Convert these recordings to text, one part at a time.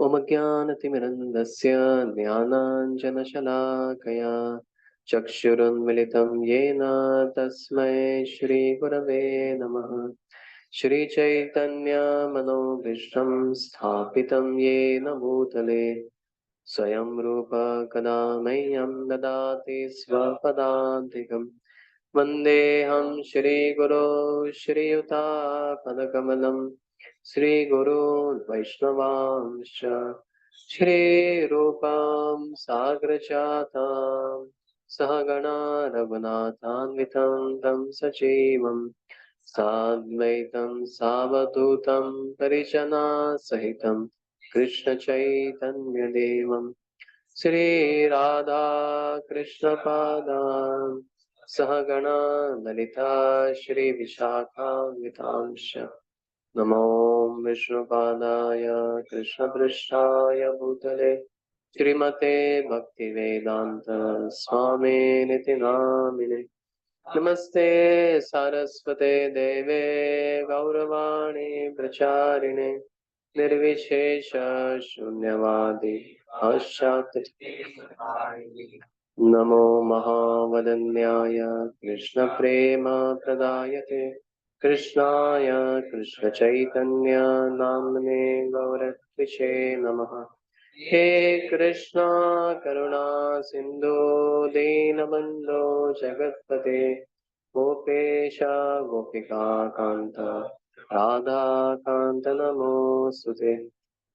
ओमज्ञानतिमिरन्दस्य ज्ञानाञ्जनशलाकया चक्षुरुन्मिलितं येन तस्मै श्रीगुरवे नमः। श्रीचैतन्यमनोभीष्टं स्थापितं येन भूतले स्वयं रूप कदा मह्यं ददाति स्वपदान्तिकम्। वन्देऽहं श्रीगुरो श्रीयुतापदकमलं श्रीगुरून् वैष्णवांश्च श्रीरूपां साग्रजातां सहगणा रघुनाथान्वितं तं सजीवं साद्वैतं सावधूतं परिजनासहितं कृष्णचैतन्यदेवं श्रीराधा कृष्णपादान् सहगणा ललिता श्रीविशाखान्वितांश्च नमो विष्णुपादाय कृष्णपृष्ठाय भूतले श्रीमते भक्तिवेदान्त स्वामिनिति नामिने। नमस्ते सारस्वते देवे गौरवाणी प्रचारिणे निर्विशेष शून्यवादी पाश्चात्य नमो महावदन्याय कृष्ण प्रेम प्रदायते कृष्णाय कृष्ण चैतन्य नामने गौरत्विषे नमः। हे कृष्णा करुणा सिंधु दीनबंधो जगत्पते गोपेश गोपिका कांत राधा कांत नमोस्तुते।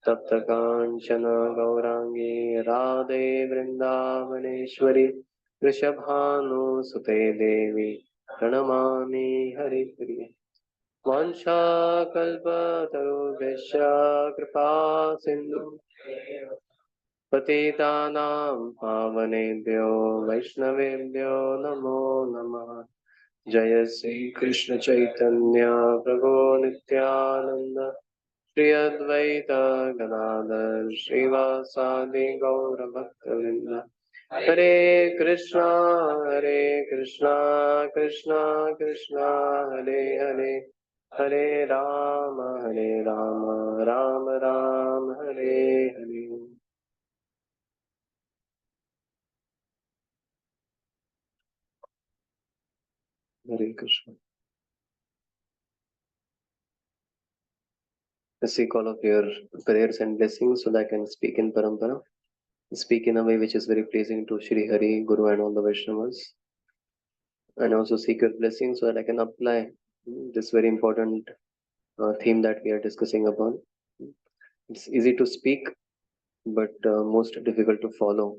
तप्त कांचन गौरांगी राधे वृंदावनेश्वरी वृषभानुसुते देवी प्रणमामि हरिप्रिये। वाञ्छाकल्पतरुभ्यश्च कृपा सिन्धु पतितानां पावनेभ्यो वैष्णवेभ्यो नमो नमः। जय श्री कृष्ण चैतन्य प्रभु नित्यानंद श्री अद्वैत गदाधर श्रीवासादि गौर भक्तवृंद। हरे कृष्णा कृष्णा कृष्णा हरे हरे हरे राम राम राम हरे हरे। हरे Krishna. I seek all of your prayers and blessings so that I can speak in Parampara, speak in a way which is very pleasing to Shri Hari, Guru and all the Vaishnavas, and also seek your blessings so that I can apply this very important theme that we are discussing upon. It's easy to speak, but most difficult to follow.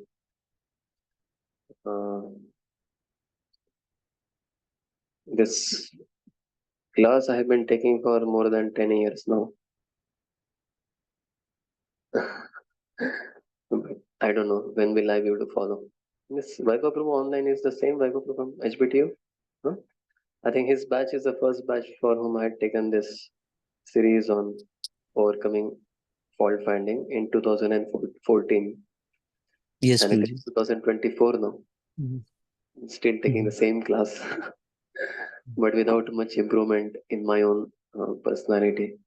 This class I have been taking for more than 10 years now. I don't know when will I be able to follow. This Vaibhav Prabhu online is the same Vaibhav Prabhu from HBTU. Huh? I think his batch is the first batch for whom I had taken this series on overcoming fault finding in 2014. Yes, And it Guruji. is 2024 now. Still taking the same class, but without much improvement in my own personality.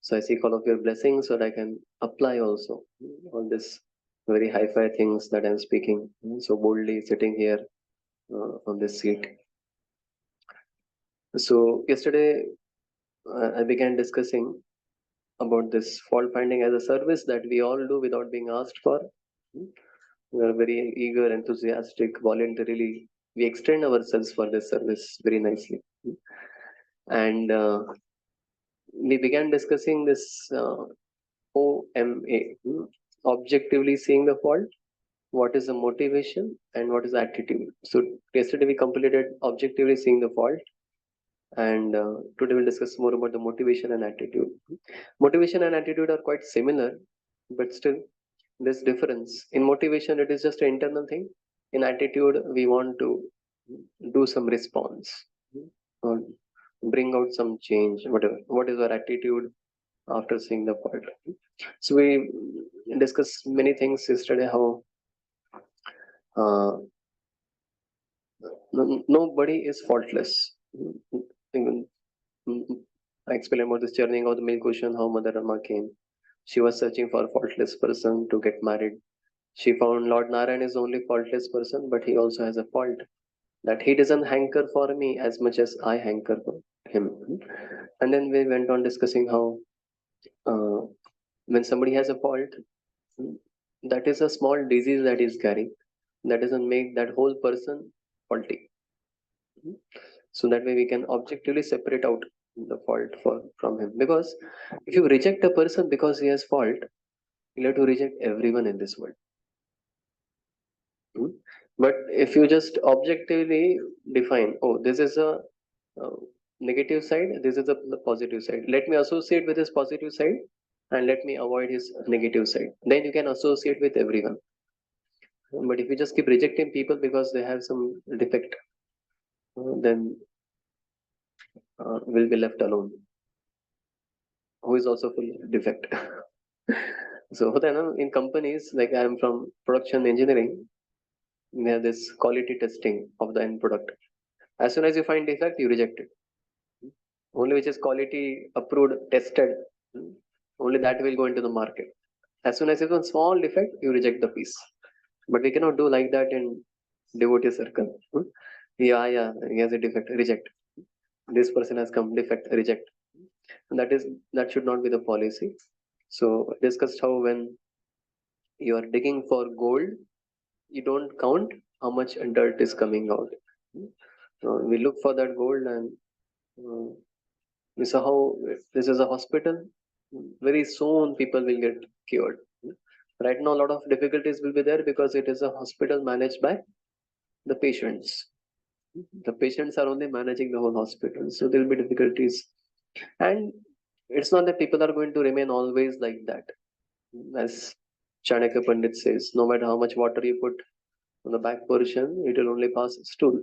So I seek all of your blessings so that I can apply also all this very hi-fi things that I'm speaking so boldly sitting here on this seat. So yesterday I began discussing about this fault finding as a service that we all do without being asked for. We are very eager, enthusiastic, voluntarily. We extend ourselves for this service very nicely. And we began discussing this OMA, objectively seeing the fault, what is the motivation, and what is the attitude. So yesterday we completed objectively seeing the fault, and today we'll discuss more about the motivation and attitude. Motivation and attitude are quite similar, but still there's difference. In motivation, it is just an internal thing. In attitude, we want to do some response or bring out some change, whatever. What is our attitude after seeing the fault? So we discussed many things yesterday. How uh, nobody is faultless. Even, I explained about this churning of the milk ocean, how Mother Rama came. She was searching for a faultless person to get married. She found Lord Narayan is the only faultless person, but he also has a fault that he doesn't hanker for me as much as I hanker for him. And then we went on discussing how uh, when somebody has a fault, that is a small disease that is carrying. That doesn't make that whole person faulty. So that way we can objectively separate out the fault from him. Because if you reject a person because he has fault, you have to reject everyone in this world. Hmm? But if you just objectively define, oh, this is a uh, negative side, this is the positive side. Let me associate with his positive side and let me avoid his negative side. Then you can associate with everyone. But if you just keep rejecting people because they have some defect, then will be left alone, who is also full defect. So होता है ना, in companies like I am from production engineering, we have this quality testing of the end product. As soon as you find defect, you reject it. Only which is quality approved, tested, only that will go into the market. As soon as it's a small defect, you reject the piece. But we cannot do like that in devotee circle. Yeah, he has a defect, reject. This person has come defect, reject. And that should not be the policy. So discussed how when you are digging for gold, you don't count how much dirt is coming out. We look for that gold and uh, we saw how this is a hospital. Very soon people will get cured. Right now, a lot of difficulties will be there because it is a hospital managed by the patients. The patients are only managing the whole hospital, so there will be difficulties. And it's not that people are going to remain always like that. As Chanakya Pandit says, no matter how much water you put on the back portion, it will only pass stool.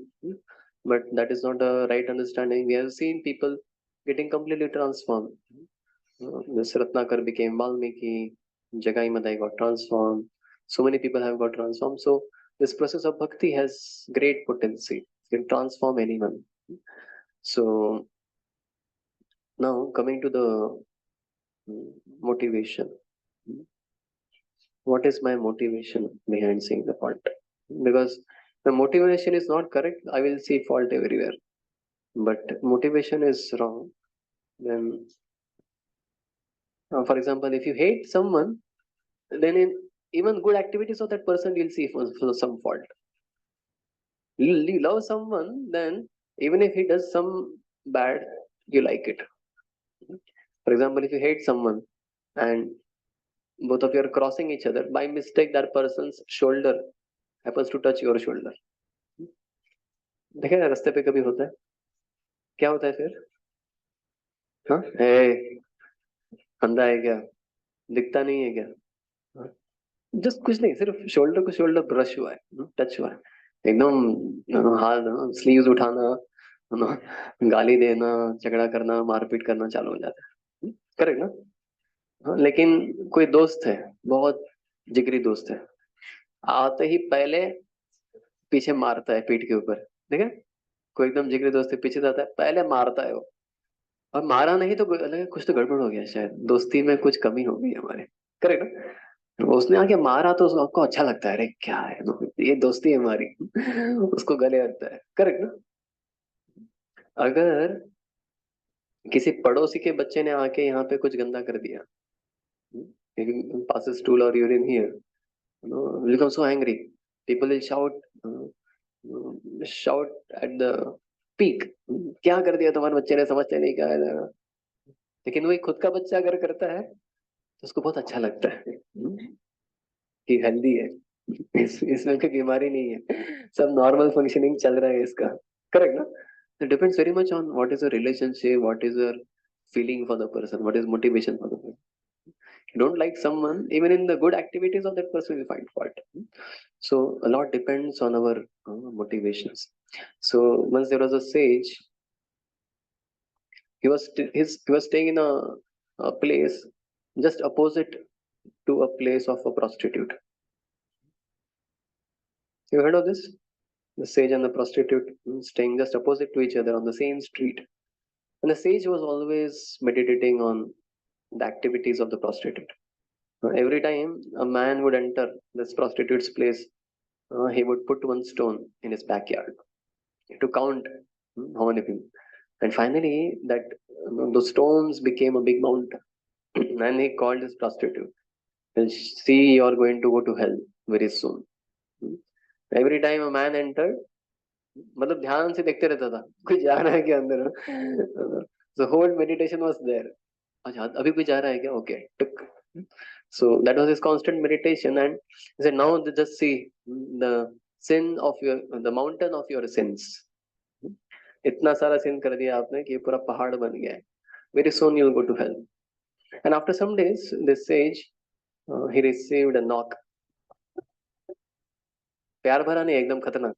But that is not a right understanding. We have seen people getting completely transformed. This Ratnakar became Valmiki, Jagai Madai got transformed. So many people have got transformed. So this process of bhakti has great potency. It can transform anyone. So now coming to the motivation. What is my motivation behind seeing the fault? Because the motivation is not correct, I will see fault everywhere. But motivation is wrong, then, for example, if you hate someone, then in even good activities of that person, you'll see for some fault. You love someone, then even if he does some bad, you like it. For example, if you hate someone and both of you are crossing each other, by mistake, that person's shoulder happens to touch your shoulder. देखे ना रास्ते पे कभी होता है, क्या होता है फिर? हाँ, अंधा है क्या? दिखता नहीं है क्या? जस्ट कुछ नहीं, सिर्फ शोल्डर को शोल्डर ब्रश हुआ है, टच हुआ है एकदम, हाथ स्लीव्स उठाना, गाली देना, झगड़ा करना, मारपीट करना चालू हो जाता है। करेक्ट ना? हाँ, लेकिन कोई दोस्त है, बहुत जिगरी दोस्त है, आते ही पहले पीछे मारता है पीठ के ऊपर। ठीक है, कोई एकदम जिगरी दोस्त है, पीछे जाता है, पहले मारता है वो, और मारा नहीं तो लगे कुछ तो गड़बड़ हो गया, शायद दोस्ती में कुछ कमी हो गई हमारे। करेक्ट ना? उसने आके मारा तो आपको अच्छा लगता है, अरे क्या है, ये दोस्ती है हमारी। उसको गले लगता है। करेक्ट ना? अगर किसी पड़ोसी के बच्चे ने आके यहाँ पे कुछ गंदा कर दिया, passes stool or urine here, will become so angry, people will shout at the peak, क्या कर दिया तुम्हारे बच्चे ने, समझते नहीं क्या है। लेकिन वही खुद का बच्चा अगर करता है तो उसको बहुत अच्छा लगता है, कि हेल्दी है, इसमें कोई बीमारी नहीं है, सब नॉर्मल फंक्शनिंग चल रहा है इसका। करेक्ट ना? It depends very much on what is the relationship, what is your feeling for the person, what is motivation for the person. You don't like someone, even in the good activities of that person, you find fault. So a lot depends on our motivations. So once there was a sage, he was staying in a place just opposite to a place of a prostitute. You heard of this? The sage and the prostitute staying just opposite to each other on the same street. And the sage was always meditating on the activities of the prostitute. Every time a man would enter this prostitute's place, he would put one stone in his backyard to count how many people. And finally, that those stones became a big mountain, and he called his prostitute. And see, you are going to go to hell very soon. Every time a man entered, मतलब ध्यान से देखते रहता था कोई जा रहा है क्या अंदर. So whole meditation was there. अच्छा अभी कोई जा रहा है क्या? Okay, tick. So that was his constant meditation, and he said, now just see the sin of your, the mountain of your sins. इतना सारा sin कर दिया आपने कि ये पूरा पहाड़ बन गया है. Very soon you'll go to hell. And after some days, this sage, he received a knock. प्यार भरा नहीं, एकदम खतरनाक.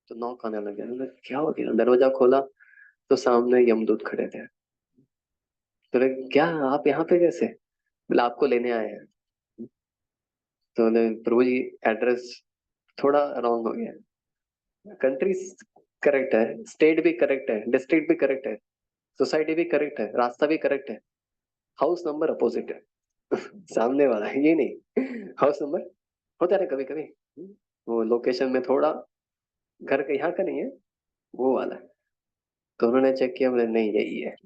तो नॉक आने लग गया. क्या हो गया? दरवाजा खोला तो सामने यमदूत खड़े थे. तो क्या आप यहाँ पे कैसे? बोले आपको लेने आए हैं. तो प्रभु जी एड्रेस थोड़ा रॉन्ग हो गया. कंट्री करेक्ट है, स्टेट भी करेक्ट है, डिस्ट्रिक्ट भी करेक्ट है, सोसाइटी भी करेक्ट है, रास्ता भी करेक्ट है, हाउस नंबर अपोजिट है. सामने वाला है ये नहीं. हाउस नंबर होता है कभी कभी, वो लोकेशन में थोड़ा घर का यहाँ का नहीं है, वो वाला है. तो उन्होंने चेक किया, बोले नहीं यही है.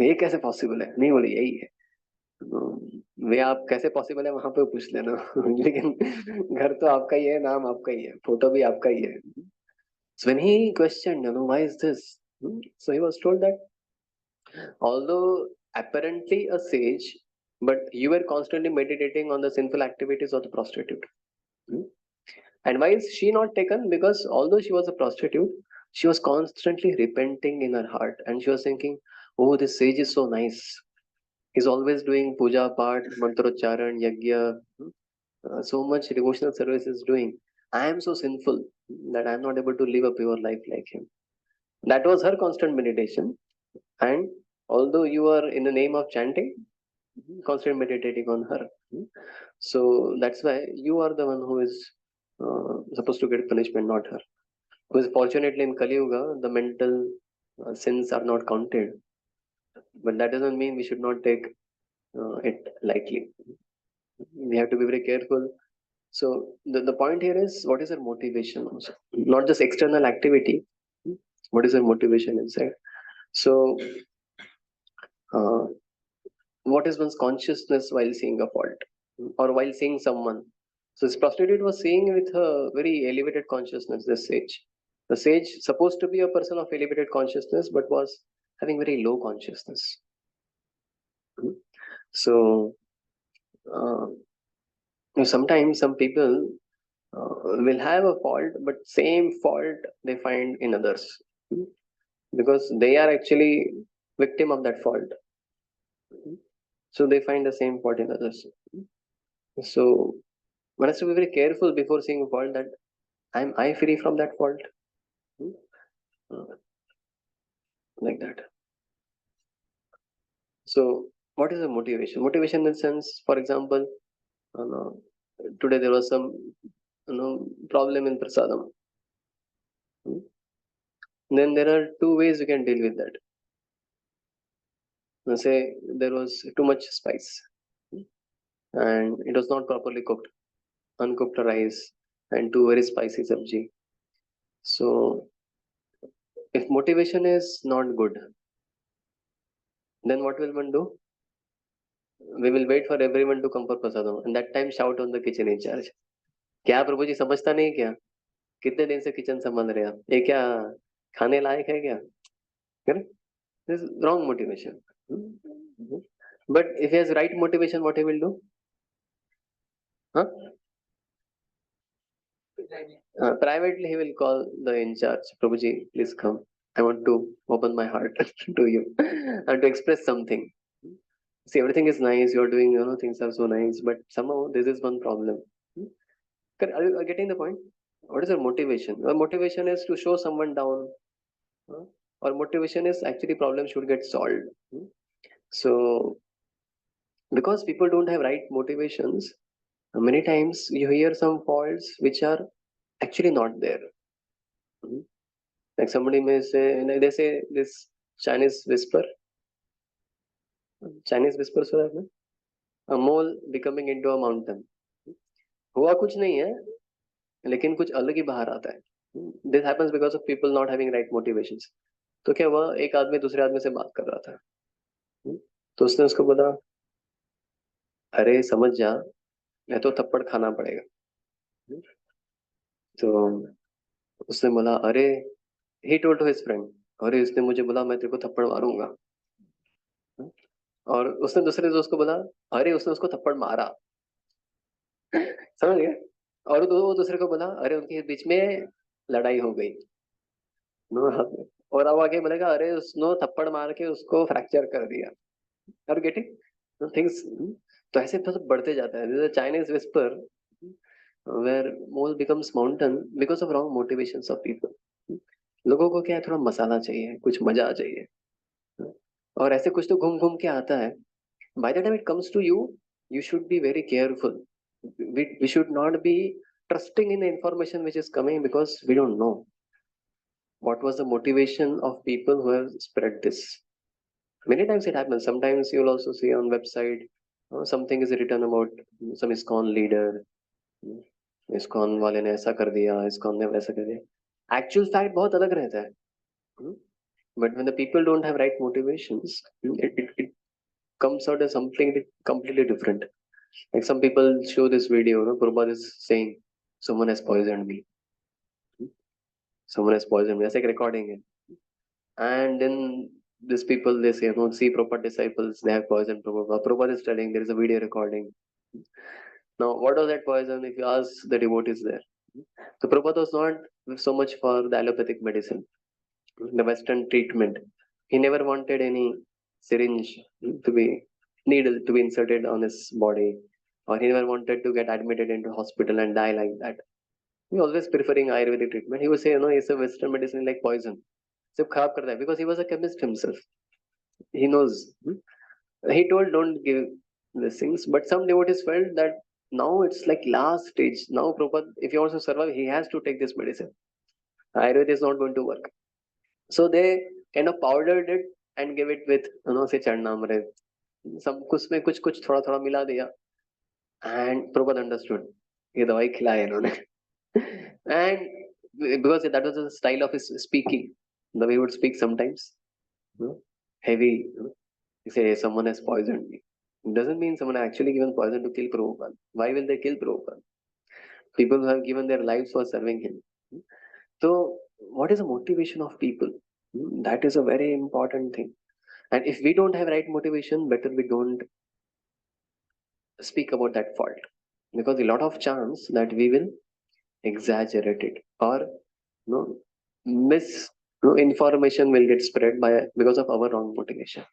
ये कैसे पॉसिबल है? नहीं, बोले यही है. वे आप कैसे पॉसिबल है वहां पे पूछ लेना. लेकिन घर तो आपका ही है, नाम आपका ही है, फोटो भी आपका ही है. So when he questioned, why is this? So he was told that although apparently a sage, but you were constantly meditating on the sinful activities of the prostitute. And why is she not taken? Because although she was a prostitute, she was constantly repenting in her heart, and she was thinking, oh, this sage is so nice. He's always doing puja, part, mantrocharan, yagya, so much devotional service is doing. I am so sinful that I am not able to live a pure life like him. That was her constant meditation. And although you are in the name of chanting, constant meditating on her. So that's why you are the one who is supposed to get punishment, not her. Because fortunately in Kali Yuga, the mental sins are not counted. But that doesn't mean we should not take it lightly. We have to be very careful. So the point here is, what is our motivation also? Not just external activity. What is our motivation inside? So what is one's consciousness while seeing a fault or while seeing someone? So this prostitute was seeing with a very elevated consciousness, this sage. The sage supposed to be a person of elevated consciousness, but was having very low consciousness. So sometimes some people will have a fault, but same fault they find in others, because they are actually victim of that fault. So they find the same fault in others. So one has to be very careful before seeing a fault, that am I free from that fault? Like that. So what is the motivation? Motivation in the sense, for example, today there was some problem in prasadam. Then there are two ways you can deal with that. Let's say there was too much spice and it was not properly cooked, uncooked rice and too very spicy sabji. So if motivation is not good, then what will one do? We will wait for everyone to come for prasadam, and that time shout on the kitchen in charge. क्या प्रभु जी समझता नहीं क्या? कितने दिन से kitchen संभाल रहे हैं आप? ये क्या खाने लायक है क्या? Correct? This is wrong motivation. But if he has right motivation, what he will do? Huh? Privately, he will call the in charge. Prabhuji, please come. I want to open my heart to you and to express something. See, everything is nice. You're doing, things are so nice, but somehow this is one problem. Are you getting the point? What is your motivation? Your motivation is to show someone down, or motivation is actually problem should get solved. So, because people don't have right motivations, many times you hear some faults which are actually not there. Like somebody may say, like they say this Chinese whisper. Chinese whisper, so that, no? a mole becoming into a mountain. हुआ कुछ नहीं है, लेकिन कुछ अलग ही बाहर आता है. This happens because of people not having right motivations. तो क्या हुआ, एक आदमी दूसरे आदमी से बात कर रहा था. तो उसने उसको बोला, अरे समझ जा, मैं तो थप्पड़ खाना पड़ेगा. तो उसने बोला, अरे, he told to his friend, अरे इसने मुझे बोला मैं तेरे को थप्पड़ मारूंगा. और उसने दूसरे दोस्त को बोला, अरे उसने उसको थप्पड़ मारा. समझ गए. और वो दूसरे को बोला, अरे उनके बीच में लड़ाई हो गई. और अब आगे बोलेगा, अरे उसने थप्पड़ मार के उसको फ्रैक्चर कर दिया. Are getting things. तो ऐसे तो बढ़ते जाता है. Chinese whisper where mole becomes mountain because of wrong motivations of people. लोगों को क्या है, थोड़ा मसाला चाहिए, कुछ मजा चाहिए, और ऐसे कुछ तो घूम घूम के आता है. By the time it comes to you, you should be very careful. We should not be trusting in the information which is coming, because we don't know what was the motivation of people who have spread this. Many times it happens. Sometimes you'll also see on website something is written about some ISKCON leader. ISKCON वाले ने ऐसा कर दिया, ISKCON ने वैसा कर दिया. Actual fact बहुत अलग रहता है. But when the people don't have right motivations, it comes out as something completely different. Like some people show this video, Prabhupada is saying, someone has poisoned me. Someone has poisoned me. That's like recording it. And then these people, they say, see Prabhupada disciples, they have poisoned Prabhupada. Prabhupada is telling there is a video recording. Now, what was that poison? If you ask the devotees there. So Prabhupada was not so much for the allopathic medicine, the Western treatment. He never wanted any syringe to be needle to be inserted on his body, or he never wanted to get admitted into hospital and die like that. He always preferring Ayurvedic treatment. He would say, it's a Western medicine like poison. So kharab karta hai, because he was a chemist himself. He knows. He told, don't give these things. But some devotees felt that now it's like last stage. Now Prabhupada, if he wants to survive, he has to take this medicine. Ayurveda is not going to work. So they kind of powdered it and gave it with, say charnamrit. सब कुछ में कुछ कुछ थोड़ा थोड़ा मिला दिया. And Prabhupada understood. ये दवाई खिलाया इन्होंने. And because that was the style of his speaking, the way he would speak sometimes, heavy. He say someone has poisoned me. It doesn't mean someone actually given poison to kill Prabhupada. Why will they kill Prabhupada? People who have given their lives for serving him. So, what is the motivation of people? That is a very important thing. And if we don't have right motivation, better we don't speak about that fault, because a lot of chance that we will exaggerate it, or information will get spread because of our wrong motivation.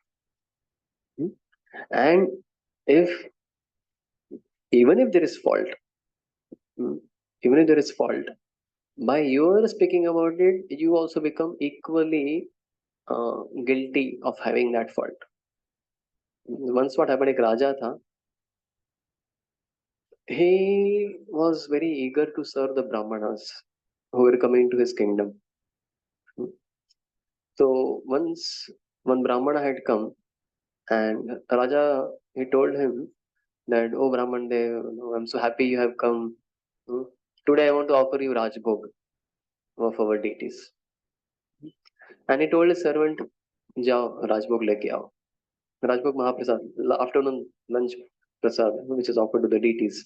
And if even if there is fault, even if there is fault, by your speaking about it, you also become equally guilty of having that fault. Once what happened, एक राजा था. He was very eager to serve the Brahmanas who were coming to his kingdom. So once one Brahmana had come, and Raja, he told him that, oh Brahman Dev, I'm so happy you have come. Today I want to offer you Rajbhog of our deities. And he told his servant, Jao, Rajbhog leke aao. Rajbhog Mahaprasad, afternoon lunch prasad, which is offered to the deities.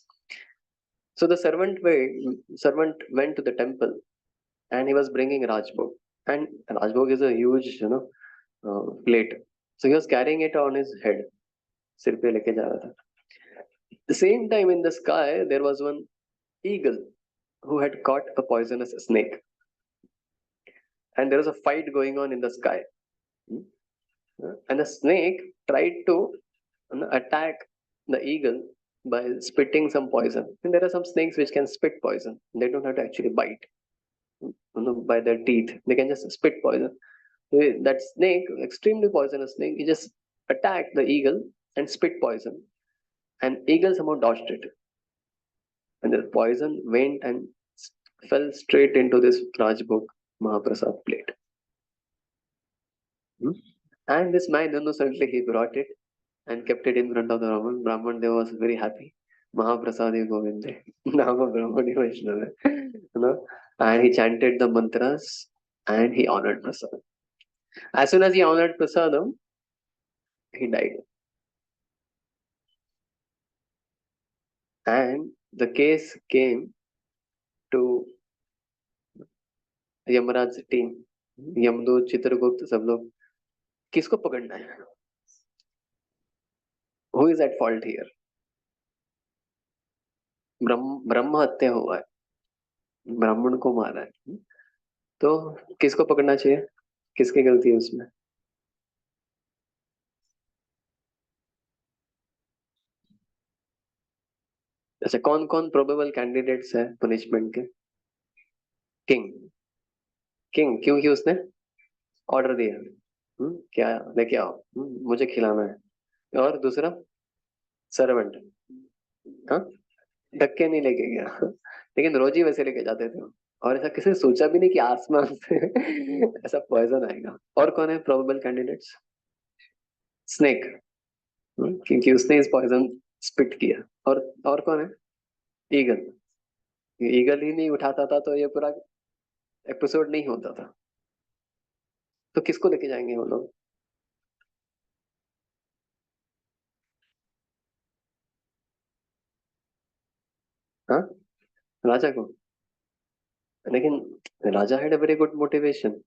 So the servant went to the temple, and he was bringing Rajbhog. And Rajbhog is a huge, plate. So he was carrying it on his head. सिर पे लेके जा रहा था. The same time in the sky, there was one eagle who had caught a poisonous snake. And there was a fight going on in the sky. And the snake tried to attack the eagle by spitting some poison. And there are some snakes which can spit poison. They don't have to actually bite by their teeth. They can just spit poison. That snake, extremely poisonous snake, he just attacked the eagle and spit poison. And eagle somehow dodged it. And the poison went and fell straight into this Rajbhog Mahaprasad plate. And this man innocently he brought it and kept it in front of the Brahman. Brahman Deva was very happy. Mahaprasadi Govinde, Nama Brahmani Vaishnava, you know, and he chanted the mantras and he honored Prasad. As soon as he honored Prasadam, he died. And the case came to Yamraj team, यमदूत, चित्रगुप्त, सब लोग किसको पकड़ना है? Who is at fault here? ब्रह्म हत्या हुआ है, ब्राह्मण को मारा है, तो किसको पकड़ना चाहिए? किसकी गलती है उसमें? अच्छा, कौन कौन प्रोबेबल कैंडिडेट्स है पनिशमेंट के? किंग। किंग क्योंकि उसने ऑर्डर दिया, क्या लेके आओ, मुझे खिलाना है। और दूसरा सर्वेंट, हाँ, धक्के नहीं लेके गया लेकिन रोज ही वैसे लेके जाते थे। और ऐसा किसी ने सोचा भी नहीं कि आसमान से ऐसा पॉइजन आएगा। और कौन है प्रोबेबल कैंडिडेट्स? स्नेक, क्योंकि उसने इस पॉइजन स्पिट किया। और कौन है? ईगल। ईगल ही नहीं उठाता था तो ये पूरा एपिसोड नहीं होता था। तो किसको लेके जाएंगे वो लोग? हाँ, राजा को। लेकिन राजा had a very good motivation,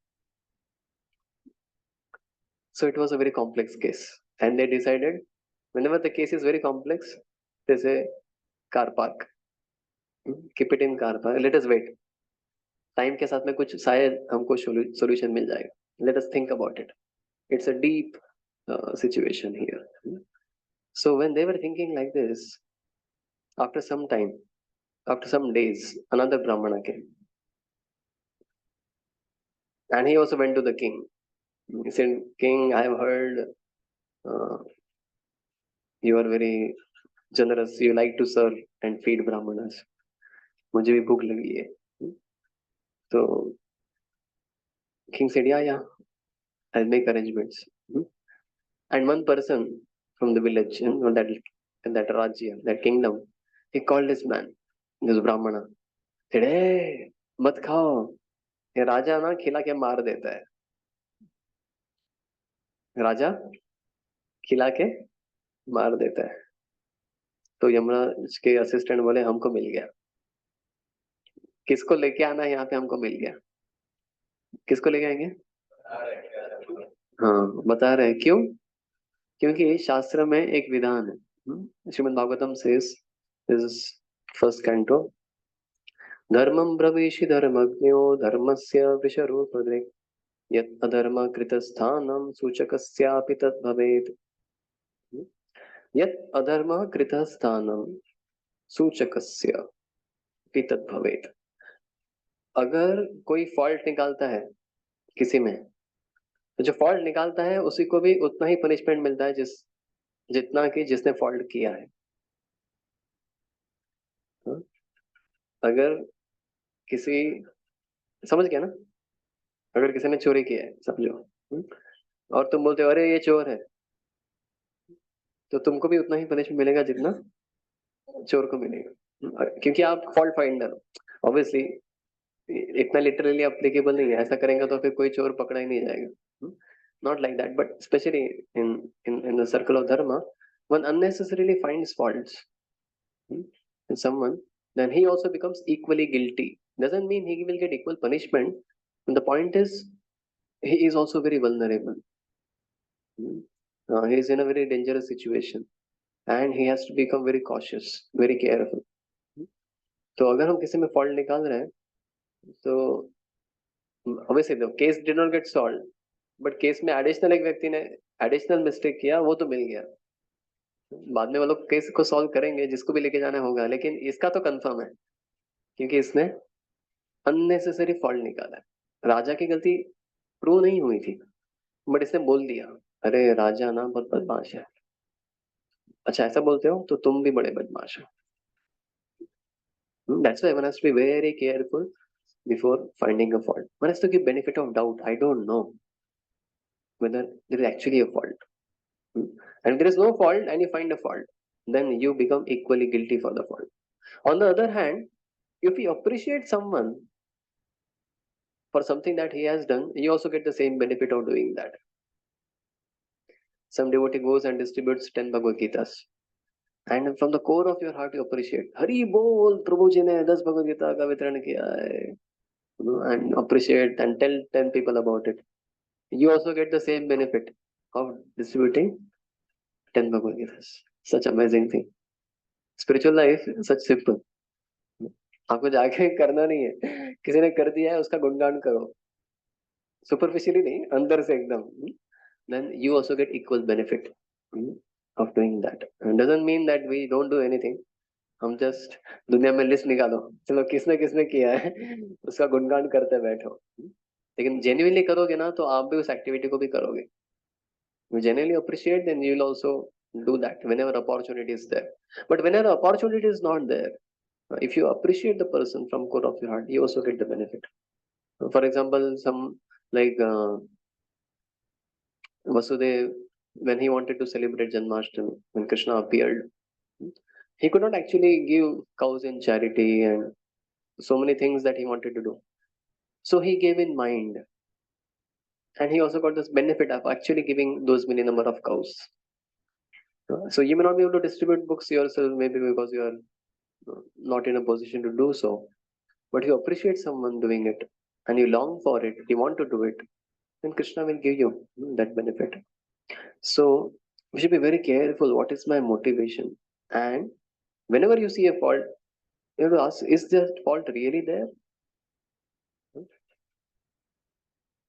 so it was a very complex case, and they decided whenever the case is very complex, they say car park, keep it in car park, let us wait, time के साथ में कुछ शायद हमको solution मिल जाएगा, let us think about it, it's a deep situation here. So when they were thinking like this, after some time, after some days, another brahmana came, and he also went to the king. He said, king, I have heard uh, you are very generous, you like to serve and feed brahmanas, मुझे भी भूख लगी है। तो king said, yeah, I'll make arrangements. And one person from the village, or that rajya, that kingdom, he called this man, this brahmana, said, hey, मत खाओ, ये राजा ना खिला के मार देता है, राजा खिला के मार देता है। तो यमराज के असिस्टेंट बोले, हमको मिल गया, किसको लेके आना है यहाँ पे, हमको मिल गया, किसको लेके आएंगे? हाँ, बता रहे हैं क्यों? क्योंकि शास्त्र में एक विधान है, Shrimad Bhagavatam says, is first canto, धर्मं ब्रवीषि धर्मज्ञो धर्मस्य विषरूपदृक् यत् अधर्म कृतस्थानं सूचकस्यापि तद् भवेत्। यत् अधर्म कृतस्थानं सूचकस्यापि तद् भवेत्। अगर कोई फॉल्ट निकालता है किसी में, तो जो फॉल्ट निकालता है उसी को भी उतना ही पनिशमेंट मिलता है जितना कि जिसने फॉल्ट किया है। हाँ? अगर किसी, समझ गया ना, अगर किसी ने चोरी किया है समझो, और तुम बोलते हो अरे ये चोर है, तो तुमको भी उतना ही पनिशमेंट मिलेगा जितना चोर को मिलेगा, क्योंकि आप फॉल्ट फाइंडर हो। ऑब्वियसली इतना लिटरली अप्लीकेबल नहीं है, ऐसा करेंगे तो फिर कोई चोर पकड़ा ही नहीं जाएगा, not like that, but specially in in the circle of dharma, one unnecessarily finds faults in someone, then he also becomes equally guilty. Doesn't mean he will get equal punishment. And the point is, he is also very vulnerable. He is in a very dangerous situation, and he has to become very cautious, very careful. तो अगर हम किसी में fault निकाल रहे हैं, तो obviously the case did not get solved, but case में एडिशनल एक व्यक्ति ने एडिशनल मिस्टेक किया, वो तो मिल गया। बाद में वो लोग केस को सॉल्व करेंगे, जिसको भी लेके जाना होगा, लेकिन इसका तो कंफर्म है क्योंकि इसने अननेसेसरी फॉल्ट निकाला है। राजा की गलती प्रूव नहीं हुई थी, बट इसने बोल दिया अरे राजा ना बहुत बदमाश है। अच्छा, ऐसा बोलते हो तो तुम भी बड़े बदमाश हो। That's why one has to be very careful before finding a fault. One has to give benefit of doubt. I don't know whether there is actually a fault. And there is no fault and you find a fault, then you become equally guilty for the fault. On the other hand, if you appreciate someone for something that he has done, you also get the same benefit of doing that. Some devotee goes and distributes 10 Bhagavad Gitas, and from the core of your heart you appreciate, Hari Bol, Prabhu ji ne 10 Bhagavad Gita ka vitran kiya hai, and appreciate and tell 10 people about it. You also get the same benefit of distributing 10 Bhagavad Gitas. Such amazing thing. Spiritual life is such simple. आपको जाके करना नहीं है, किसी ने कर दिया है उसका गुणगान करो, सुपरफिशियली नहीं, अंदर से एकदम. Then you also get equal benefit of doing that. It doesn't mean that we don't do anything. हम जस्ट दुनिया में लिस्ट निकालो, चलो किसने किसने किया है उसका गुणगान करते बैठो. लेकिन जेन्युइनली करोगे ना तो आप भी उस एक्टिविटी को भी करोगे. You genuinely appreciate, then you will also do that whenever opportunity is there. But whenever opportunity is not there, if you appreciate the person from core of your heart, you also get the benefit. For example, some like Vasudev, when he wanted to celebrate Janmashtami, when Krishna appeared, he could not actually give cows in charity and so many things that he wanted to do. So he gave in mind, and he also got this benefit of actually giving those many number of cows. So you may not be able to distribute books yourself, maybe because you are not in a position to do so. But you appreciate someone doing it, and you long for it, you want to do it, then Krishna will give you that benefit. So we should be very careful. What is my motivation? And whenever you see a fault, you have to ask, is that fault really there?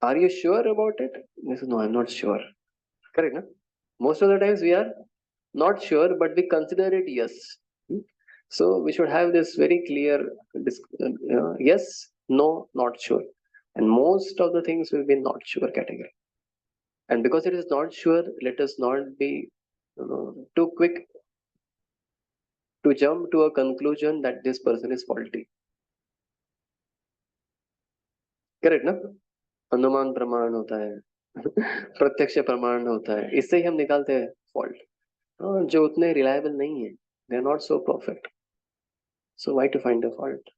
Are you sure about it? They say, no, I'm not sure. Correct, no? Most of the times we are not sure, but we consider it yes. So we should have this very clear yes, no, not sure. And most of the things will be not sure category. And because it is not sure, let us not be too quick to jump to a conclusion that this person is faulty. Correct, ना? अनुमान प्रमाण होता है, प्रत्यक्ष प्रमाण होता है, इससे ही हम निकालते हैं फॉल्ट. जो उतने रिलायबल नहीं है, they are not so perfect. So why to find the fault?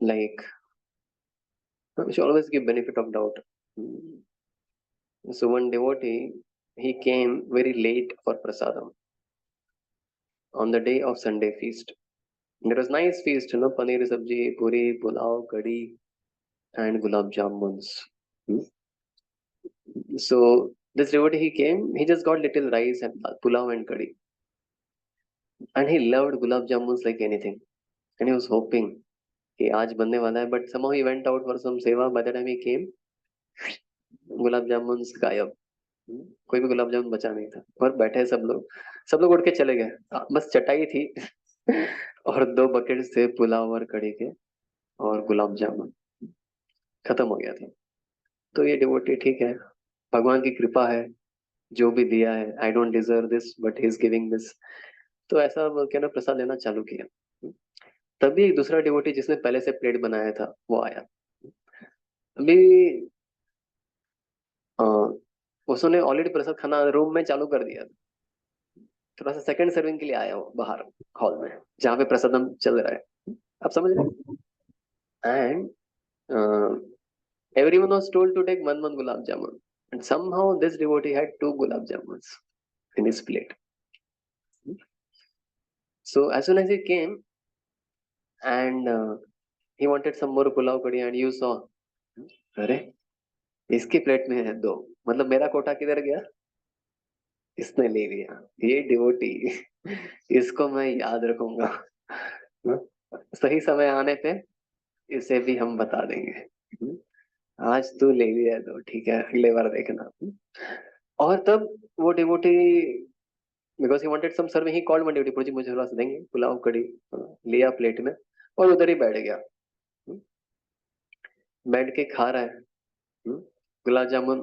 Like we should always give benefit of doubt. So one devotee, he came very late for prasadam on the day of Sunday feast. There was nice feast, paneer sabji, puri, pulao, kadi, and gulab jamuns. So this devotee, he came, he just got little rice and pulao and kadi, and he loved gulab jamuns like anything, and he was hoping कि आज बनने वाला है, but somehow he went out for some seva. By the time he came, gulab jamun गायब. कोई भी गुलाब जामुन बचा नहीं था, और बैठे सब लोग उठ के चले गए. बस चटाई थी और 2 बकेट से पुलाव और कड़ी के और गुलाब जामुन खत्म हो गया था. तो ये डिवोटी, ठीक है, भगवान की कृपा है, जो भी दिया है, I don't deserve this but he is giving this. तो ऐसा बोल के ना प्रसाद लेना चालू किया. तभी एक दूसरा डिवोटी जिसने पहले से प्लेट बनाया था वो आया. अभी उसने ऑलरेडी प्रसाद खाना रूम में चालू कर दिया. थोड़ा सा सेकंड सर्विंग के लिए आया हो बाहर हॉल में जहाँ पे प्रसादम चल रहा है. आप समझ रहे? And everyone was told to take one gulab jamun, and somehow this devotee had 2 gulab jamuns in his plate. So as soon as he came and he wanted some more pulao kadi, and you saw, अरे इसकी plate में है 2, मतलब मेरा कोटा किधर गया? इसने ले लिया. ये डिवोटी, इसको मैं याद रखूंगा. सही समय आने पे इसे भी हम बता देंगे. आज तू ले लिया तो ठीक है, अगले बार देखना. और तब वो devotee, because he wanted some serving, he called one devotee, Prabhu ji मुझे थोड़ा सा देंगे पुलाव कड़ी. लिया प्लेट में और उधर ही बैठ गया. बैठ के खा रहा है गुलाब जामुन.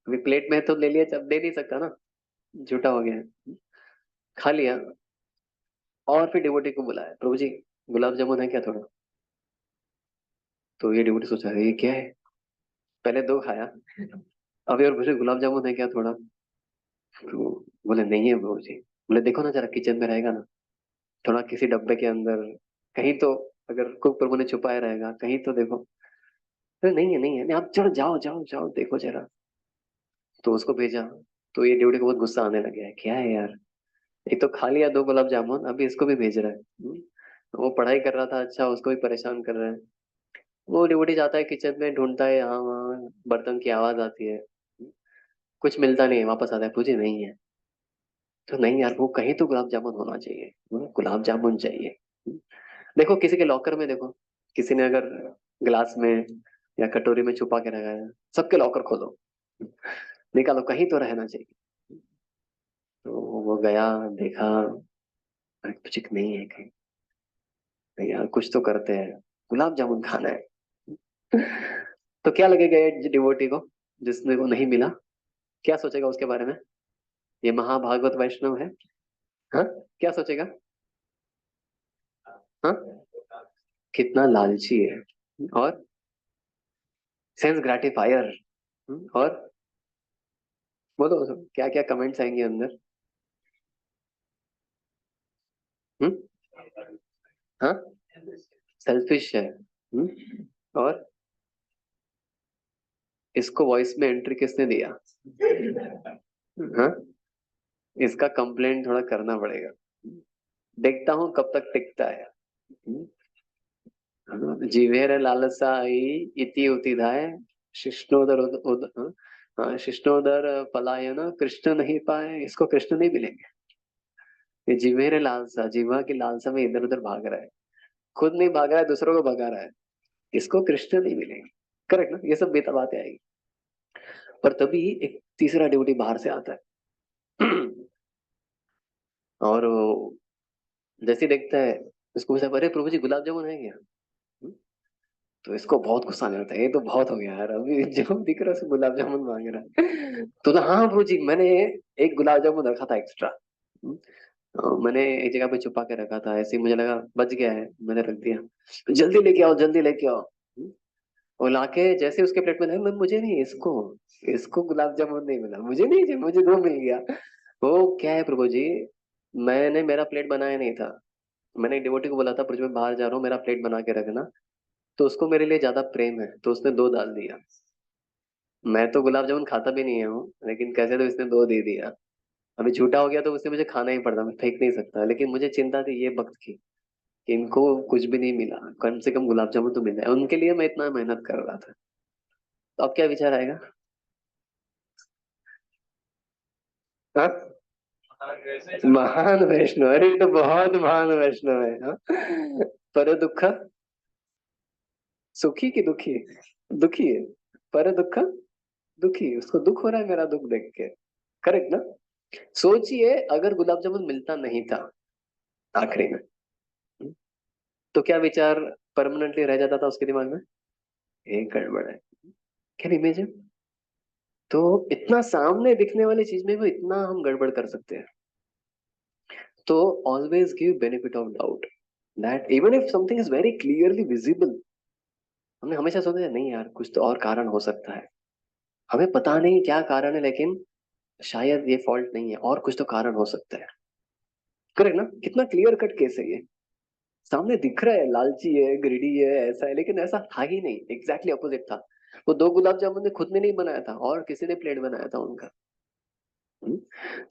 अभी प्लेट में तो ले लिया, जब दे नहीं सकता ना, झूठा हो गया. खा लिया और फिर डिवोटी को बुलाया, प्रभु जी गुलाब जामुन है क्या थोड़ा? तो ये डिवोटी सोचा, ये क्या है? पहले 2 खाया, अभी और मुझे गुलाब जामुन है क्या थोड़ा? तो बोले नहीं है बाबू जी। बोले देखो ना जरा किचन में रहेगा ना, थोड़ा किसी डब्बे के अंदर कहीं तो, अगर कुक प्रभु ने छुपाया रहेगा कहीं तो देखो। बोले नहीं है नहीं है, नहीं, आप चलो जाओ जाओ जाओ देखो जरा। तो उसको भेजा। तो ये ड्यूटी को बहुत गुस्सा आने लगा है, क्या है यार, एक तो खा लिया 2 गुलाब जामुन, अभी इसको भी भेज रहा है। वो पढ़ाई कर रहा था, अच्छा उसको भी परेशान कर रहा है। वो ड्यूटी जाता है किचन में, ढूंढता है यहाँ वहाँ, बर्तन की आवाज आती है, कुछ मिलता नहीं है, वापस आता है, पूछे नहीं है। तो नहीं यार, वो कहीं तो गुलाब जामुन होना चाहिए, गुलाब जामुन चाहिए। देखो किसी के लॉकर में देखो, किसी ने अगर ग्लास में या कटोरी में छुपा के रखा है, सबके लॉकर खोलो, निकालो, कहीं तो रहना चाहिए। तो वो गया, देखा, अरे कुछ नहीं है कहीं। नहीं यार कुछ तो करते हैं, गुलाब जामुन खाना है। तो क्या लगेगा ये डिवोटी को, जिसने को नहीं मिला, क्या सोचेगा उसके बारे में? ये महाभागवत वैष्णव है, हाँ? क्या सोचेगा? हाँ, कितना लालची है, और सेंस ग्रेटिफायर, और बोलो क्या क्या कमेंट्स आएंगे अंदर। हम्म? हाँ, सेल्फिश है। और इसको वॉइस में एंट्री किसने दिया? हाँ, इसका कंप्लेंट थोड़ा करना पड़ेगा, देखता हूँ कब तक टिकता है। जीवेर लालसाई इति उतिधाय, शिष्णोदर हाँ, शिष्णोदर पलायन कृष्ण नहीं पाए, इसको कृष्ण नहीं मिलेंगे। ये जीवेर लालसा, जीवा की लालसा में इधर उधर भाग रहा है, खुद नहीं भाग रहा है, दूसरों को भगा रहा है, इसको कृष्ण नहीं मिलेंगे। करेक्ट ना, ये सब बेता बातें आएगी। पर तभी एक तीसरा ड्यूटी बाहर से आता है। और वो जैसे ही देखता है, इसको पूछा, अरे प्रभु जी गुलाब जामुन है क्या? तो इसको बहुत गुस्सा आने लगता है, ये तो बहुत हो गया यार, अभी जो दिख रहा है उसको गुलाब जामुन मांग रहा है। तो हाँ प्रभु जी, मैंने एक गुलाब जामुन रखा था एक्स्ट्रा, मैंने एक जगह पे छुपा के रखा था, ऐसे ही मुझे लगा बच गया है, मैंने रख दिया, जल्दी लेके आओ जल्दी लेके आओ। वो लाके जैसे उसके प्लेट में लगा, मुझे नहीं, इसको, इसको गुलाब जामुन नहीं मिला, मुझे नहीं जी, मुझे दो मिल गया। वो क्या है प्रभु जी, मैंने मेरा प्लेट बनाया नहीं था, मैंने डिवोटी को बोला था प्रभु जी मैं बाहर जा रहा हूँ, मेरा प्लेट बना के रखना। तो उसको मेरे लिए ज्यादा प्रेम है, तो उसने 2 डाल दिया। मैं तो गुलाब जामुन खाता भी नहीं हूँ, लेकिन कैसे तो इसने 2 दे दिया। अभी झूठा हो गया तो उसे मुझे खाना ही पड़ता, मैं फेंक नहीं सकता, लेकिन मुझे चिंता थी ये वक्त की कि इनको कुछ भी नहीं मिला, कम से कम गुलाब जामुन तो मिला है, उनके लिए मैं इतना मेहनत कर रहा था। तो अब क्या विचार आएगा? हाँ, महान वैष्णव, अरे ये तो बहुत महान वैष्णव है, हाँ? पर दुख, सुखी की दुखी? दुखी है, पर दुख, दुखी, उसको दुख हो रहा है मेरा दुख देख के। करेक्ट ना? सोचिए अगर गुलाब जामुन मिलता नहीं था आखिरी में, तो क्या विचार परमानेंटली रह जाता था उसके दिमाग में? एक गड़बड़ है, कैन इमेजिन? तो इतना सामने दिखने वाली चीज में भी इतना हम गड़बड़ कर सकते हैं। तो always give benefit of doubt, that even if something is very clearly visible, हमने हमेशा सोचा नहीं यार कुछ तो और कारण हो सकता है, हमें पता नहीं क्या कारण है, लेकिन शायद ये फॉल्ट नहीं है, और कुछ तो कारण हो सकता है। करेक्ट ना, कितना क्लियर कट केस है ये, सामने दिख रहा है लालची है, ग्रीडी है, ऐसा है, लेकिन ऐसा था ही नहीं, एग्जैक्टली ऑपोजिट था। वो 2 गुलाब जामुन ने खुद ने नहीं बनाया था, और किसी ने प्लेट बनाया था उनका।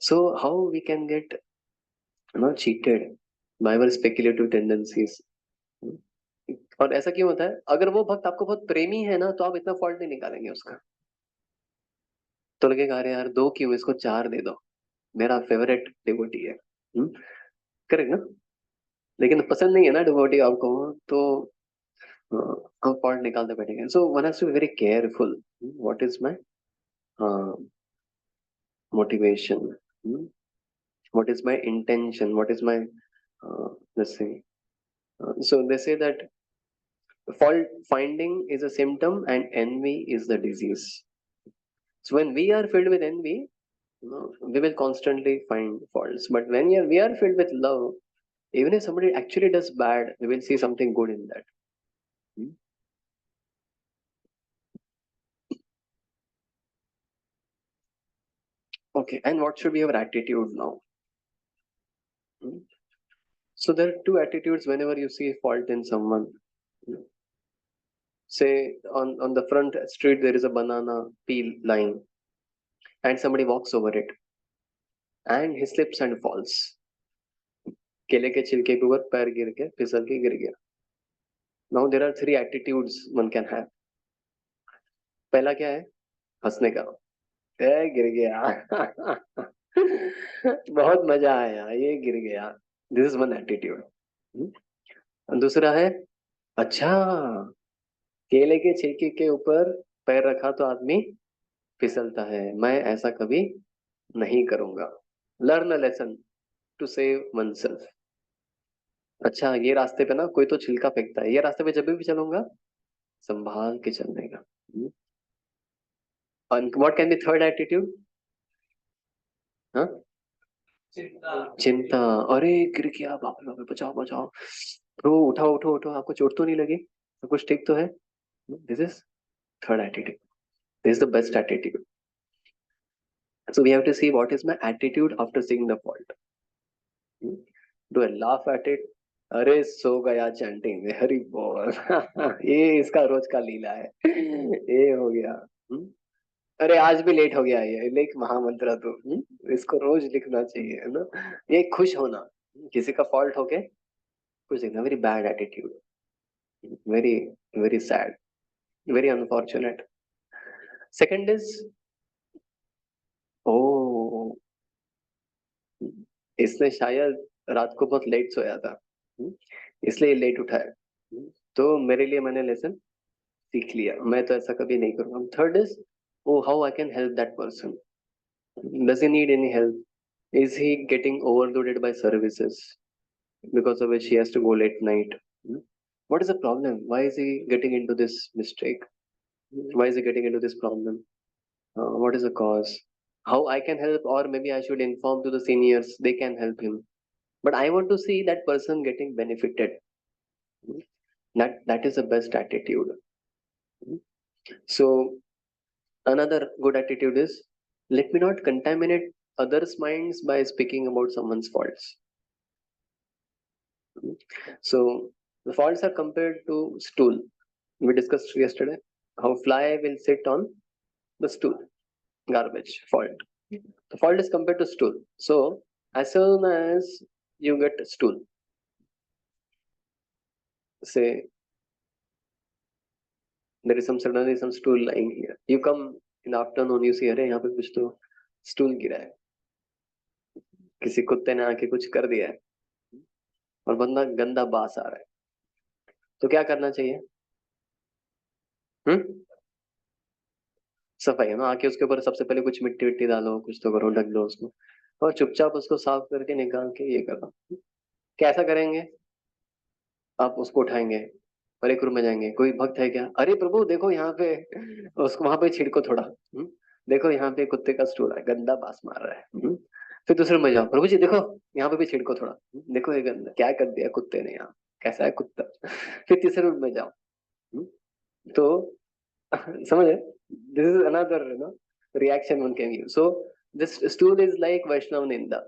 So how we can get cheated by our speculative tendencies. और ऐसा क्यों होता है? अगर वो भक्त आपको बहुत प्रेमी है ना, तो आप इतना फॉल्ट नहीं निकालेंगे उसका, तो लगेगा अरे यार 2 क्यों, इसको 4 दे दो, मेरा फेवरेट डिवोटी है। करेक्ट ना? लेकिन पसंद नहीं है ना डिवोटी आपको, तो हम फॉल्ट निकालते बैठेंगे। So one has to be very careful, what is my motivation, what is my intention, what is my let's say, so they say that fault finding is a symptom and envy is the disease. So when we are filled with envy, we will constantly find faults, but when we are filled with love, even if somebody actually does bad, we will see something good in that. Hmm? Okay, and what should be our attitude now? So there are two attitudes whenever you see fault in someone. Say on the front street there is a banana peel lying, and somebody walks over it, and he slips and falls. केले के छिलके के ऊपर पैर गिर के फिसल के गिर गया. Now there are three attitudes one can have. पहला क्या है? हंसने का. ए गिर गया. बहुत मजा आया, ये गिर गया. This is one attitude. और दूसरा है, अच्छा केले के छिलके के ऊपर पैर रखा तो आदमी फिसलता है, मैं ऐसा कभी नहीं करूंगा. Learn a lesson to save oneself. अच्छा ये रास्ते पे ना कोई तो छिलका फेंकता है, ये रास्ते पे जब भी चलूंगा संभाल के चलने का. And what can be third attitude? हाँ? चिंता. अरे गिर गया, बाप रे बाप रे, बचाओ बचाओ, ब्रो उठाओ उठो उठो, आपको चोट तो नहीं लगी, सब कुछ ठीक तो है. This is third attitude. This is the best attitude. So we have to see what is my attitude after seeing the fault. Do I laugh at it? अरे सो गया चैंटिंग में, हरी बोल. ये इसका रोज का लीला है. ये हो गया. अरे आज भी लेट हो गया, ये लेख महामंत्र तो. इसको रोज लिखना चाहिए, है ना. ये खुश होना, किसी का फॉल्ट होके खुश दिखना. Very bad attitude, very very sad, very unfortunate. Second is, ओ इसने शायद रात को बहुत लेट सोया था, इसलिए लेट उठा है, तो मेरे लिए मैंने लेसन सीख लिया, मैं तो ऐसा कभी नहीं करूंगा. Third is, oh how I can help that person. Does he need any help? Is he getting overloaded by services because of which he has to go late night? What is the problem? Why is he getting into this mistake? Why is he getting into this problem? What is the cause? How I can help, or maybe I should inform to the seniors, they can help him. But I want to see that person getting benefited. That is the best attitude. So another good attitude is, let me not contaminate others' minds by speaking about someone's faults. So the faults are compared to stool. We discussed yesterday how fly will sit on the stool. Garbage, fault. The fault is compared to stool. So as soon as you get a stool, say there is suddenly some stool lying here. You come in the afternoon, you see, अरे यहाँ पे कुछ तो stool गिरा है, किसी कुत्ते ने आके कुछ कर दिया है, और बंदा गंदा बास आ रहा है, तो क्या करना चाहिए? सफाई है ना. आके उसके ऊपर सबसे पहले कुछ मिट्टी विट्टी डालो, कुछ तो करो, ढक दो उसको, और चुपचाप उसको साफ करके निकाल के ये करो. कैसा करेंगे? आप उसको उठाएंगे और एक रूम में जाएंगे, कोई भक्त है क्या, अरे प्रभु देखो यहाँ पे, उसको वहां पे छिड़को थोड़ा. देखो यहाँ पे कुत्ते का स्टूल है, गंदा बास मार रहा है. फिर दूसरे में जाओ, प्रभु जी देखो यहाँ पे भी छिड़को थोड़ा, देखो ये गंदा क्या कर दिया कुत्ते ने यहाँ, कैसा है कुत्ता. फिर तीसरे रूम में जाओ. तो समझे, this is another reaction one can use. So this stool is like Vaishnav Ninda.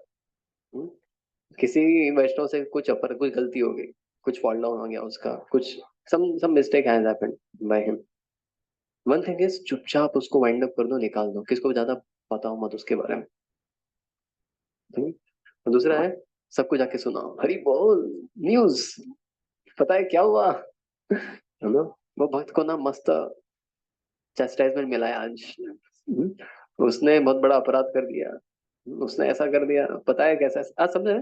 किसी वैष्णव से कुछ कुछ गलती हो गई, कुछ फॉल डाउन हो गया उसका, कुछ some mistake has happened by him. One thing is, चुपचाप उसको वाइंड अप कर दो, निकाल दो, किसको ज्यादा बताओ मत उसके बारे में. और दूसरा है, सबको जाके सुनाओ, हरी बोल न्यूज, पता है क्या हुआ, है ना. वो भक्त को ना मस्त चैस्टाइजमेंट मिला है आज. उसने बहुत बड़ा अपराध कर दिया, उसने ऐसा कर दिया, पता है कैसा. आज समझे.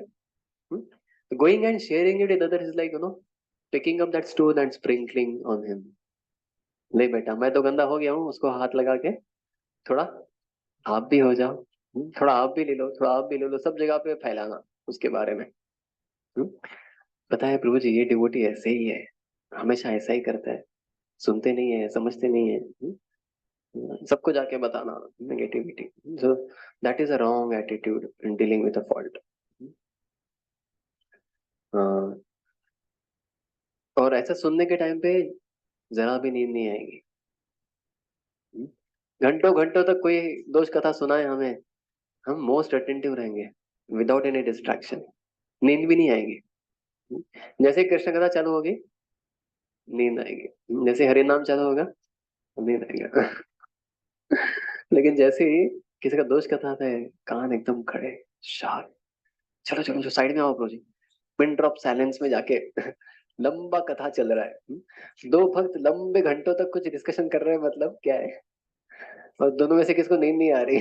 Going and sharing it with others is like picking up that stone and sprinkling on him. ले बेटा मैं तो गंदा हो गया हूँ, उसको हाथ लगा के थोड़ा आप भी हो जाओ, थोड़ा आप भी ले लो, थोड़ा आप भी ले लो, सब जगह पे फैलाना उसके बारे में. पता है प्रभु जी ये डिवोटी ऐसे ही है, हमेशा ऐसा ही करता है, सुनते नहीं है, समझते नहीं है, सबको जाके बताना negativity. So that is a wrong attitude in dealing with a fault. और ऐसा सुनने के टाइम पे जरा भी नींद नहीं आएगी. घंटों घंटों तक कोई दोष कथा सुनाए हमें, हम मोस्ट अटेंटिव रहेंगे विदाउट एनी डिस्ट्रैक्शन, नींद भी नहीं आएगी। जैसे ही कृष्ण कथा चालू होगी नींद आएगी, जैसे हरि नाम चालू होगा नींद आएगा। लेकिन जैसे ही किसी का दोष कथा आता है कान एकदम खड़े, शांत, चलो चलो जो साइड में आओ प्रो जी, पिन ड्रॉप साइलेंस में जाके लंबा कथा चल रहा है, दो भक्त लंबे घंटों तक कुछ डिस्कशन कर रहे हैं, मतलब क्या है, और दोनों में से किसको नींद नहीं आ रही।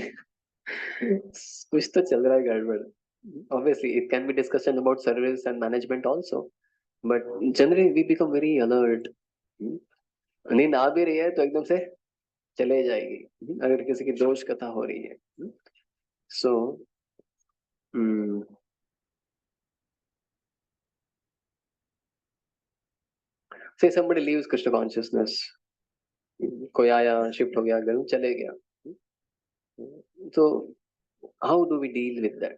कुछ तो चल रहा है गड़बड़। Obviously, it can be discussion about service and management also, but generally we become very alert. नींद आ भी रही है तो एकदम से चले जाएगी अगर किसी की दोष कथा हो रही है। सो say somebody leaves Krishna consciousness, कोई आया शिफ्ट हो गया घर में चले गया, तो how do we deal with that?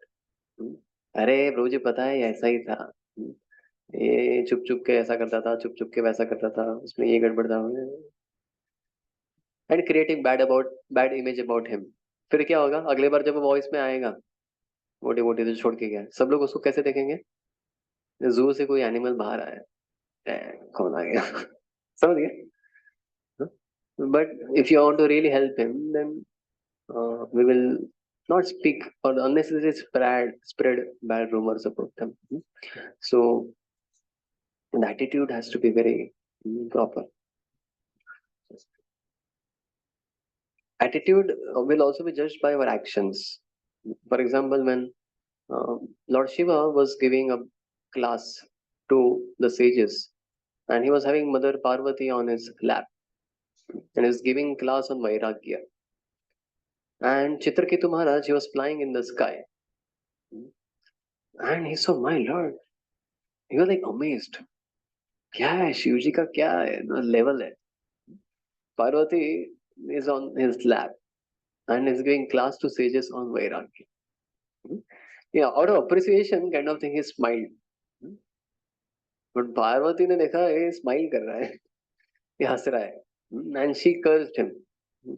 अरे प्रभु जी पता है ये ऐसा ही था, ये चुप चुप के ऐसा करता था, चुप चुप के वैसा करता था, उसमें ये गड़बड़ था, and creating bad image about him. फिर क्या होगा अगली बार जब वो वॉइस में आएगा, मोटी मोटी तो छोड़ के गया, सब लोग उसको कैसे देखेंगे? जू से कोई एनिमल बाहर आया, कौन आ गया? समझ गए? But if you want to really help him then we will not speak or unnecessarily spread bad rumors about them. So the attitude has to be very proper. Attitude will also be judged by our actions. For example, when Lord Shiva was giving a class to the sages, and he was having Mother Parvati on his lap, and he was giving class on Vairagya. And Chitraketu Maharaj, he was flying in the sky, and he saw my Lord. He was like amazed. क्या है शिव जी का, क्या है level है? Parvati is on his lap and is giving class to sages on Vairagya. Yeah, out of appreciation kind of thing he smiled. But Parvati ने देखा ये smile कर रहा है, ये हंस रहा है, and she cursed him.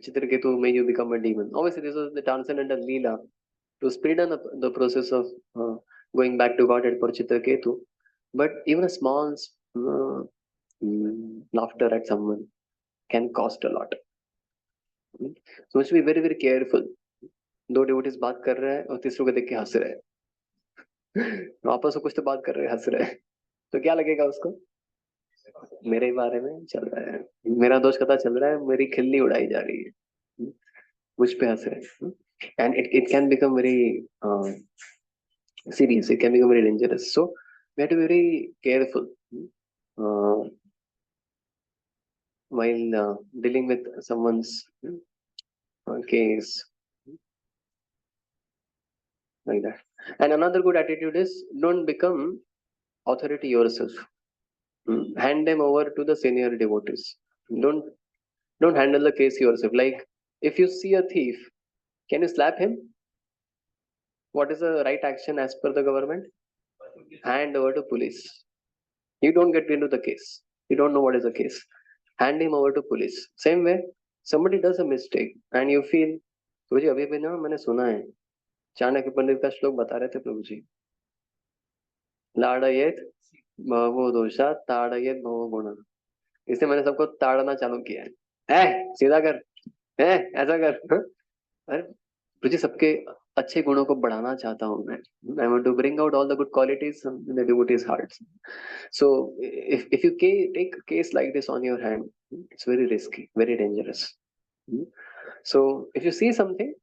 Chitraketu, may you become a demon. Obviously, this was the transcendental Leela to speed up the process of going back to Godhead for Chitraketu. But even a small laughter at someone can cost a lot. So we should be very very careful. दो devotees बात कर रहे हैं और तीसरों को देख के हंस रहे हैं, आपस में कुछ तो बात कर रहे हैं, हंस रहे हैं, तो क्या लगेगा उसको? मेरे बारे में चल रहा है, मेरा दोष कथा चल रहा है, मेरी खिल्ली उड़ाई जा रही है, मुझ पे हंस रहे हैं, and it can become very serious, it can become very dangerous. So we have to be very careful while dealing with someone's case like that. And another good attitude is don't become authority yourself. Hand them over to the senior devotees. Don't don't handle the case yourself. Like if you see a thief, can you slap him? What is the right action as per the government? Hand over to police. You don't get into the case. You don't know what is the case. Hand him over to police. Same way, somebody does a mistake and you feel, प्रभु जी अभी भी ना मैंने सुना है चाणक्य पंडित का श्लोक बता रहे थे प्रभु जी, लाड़येत बहवो दोषा ताड़येत बहवो गुणा। इससे मैंने सबको ताड़ना चालू किया है, सीधा कर, है ऐसा कर, अरे प्रभु जी सबके अच्छे गुणों को बढ़ाना चाहता हूँ मैं, I want to bring out all the good qualities in the devotees' hearts. So if you take a case like this on your hand, it's very risky, very dangerous. So if you see something,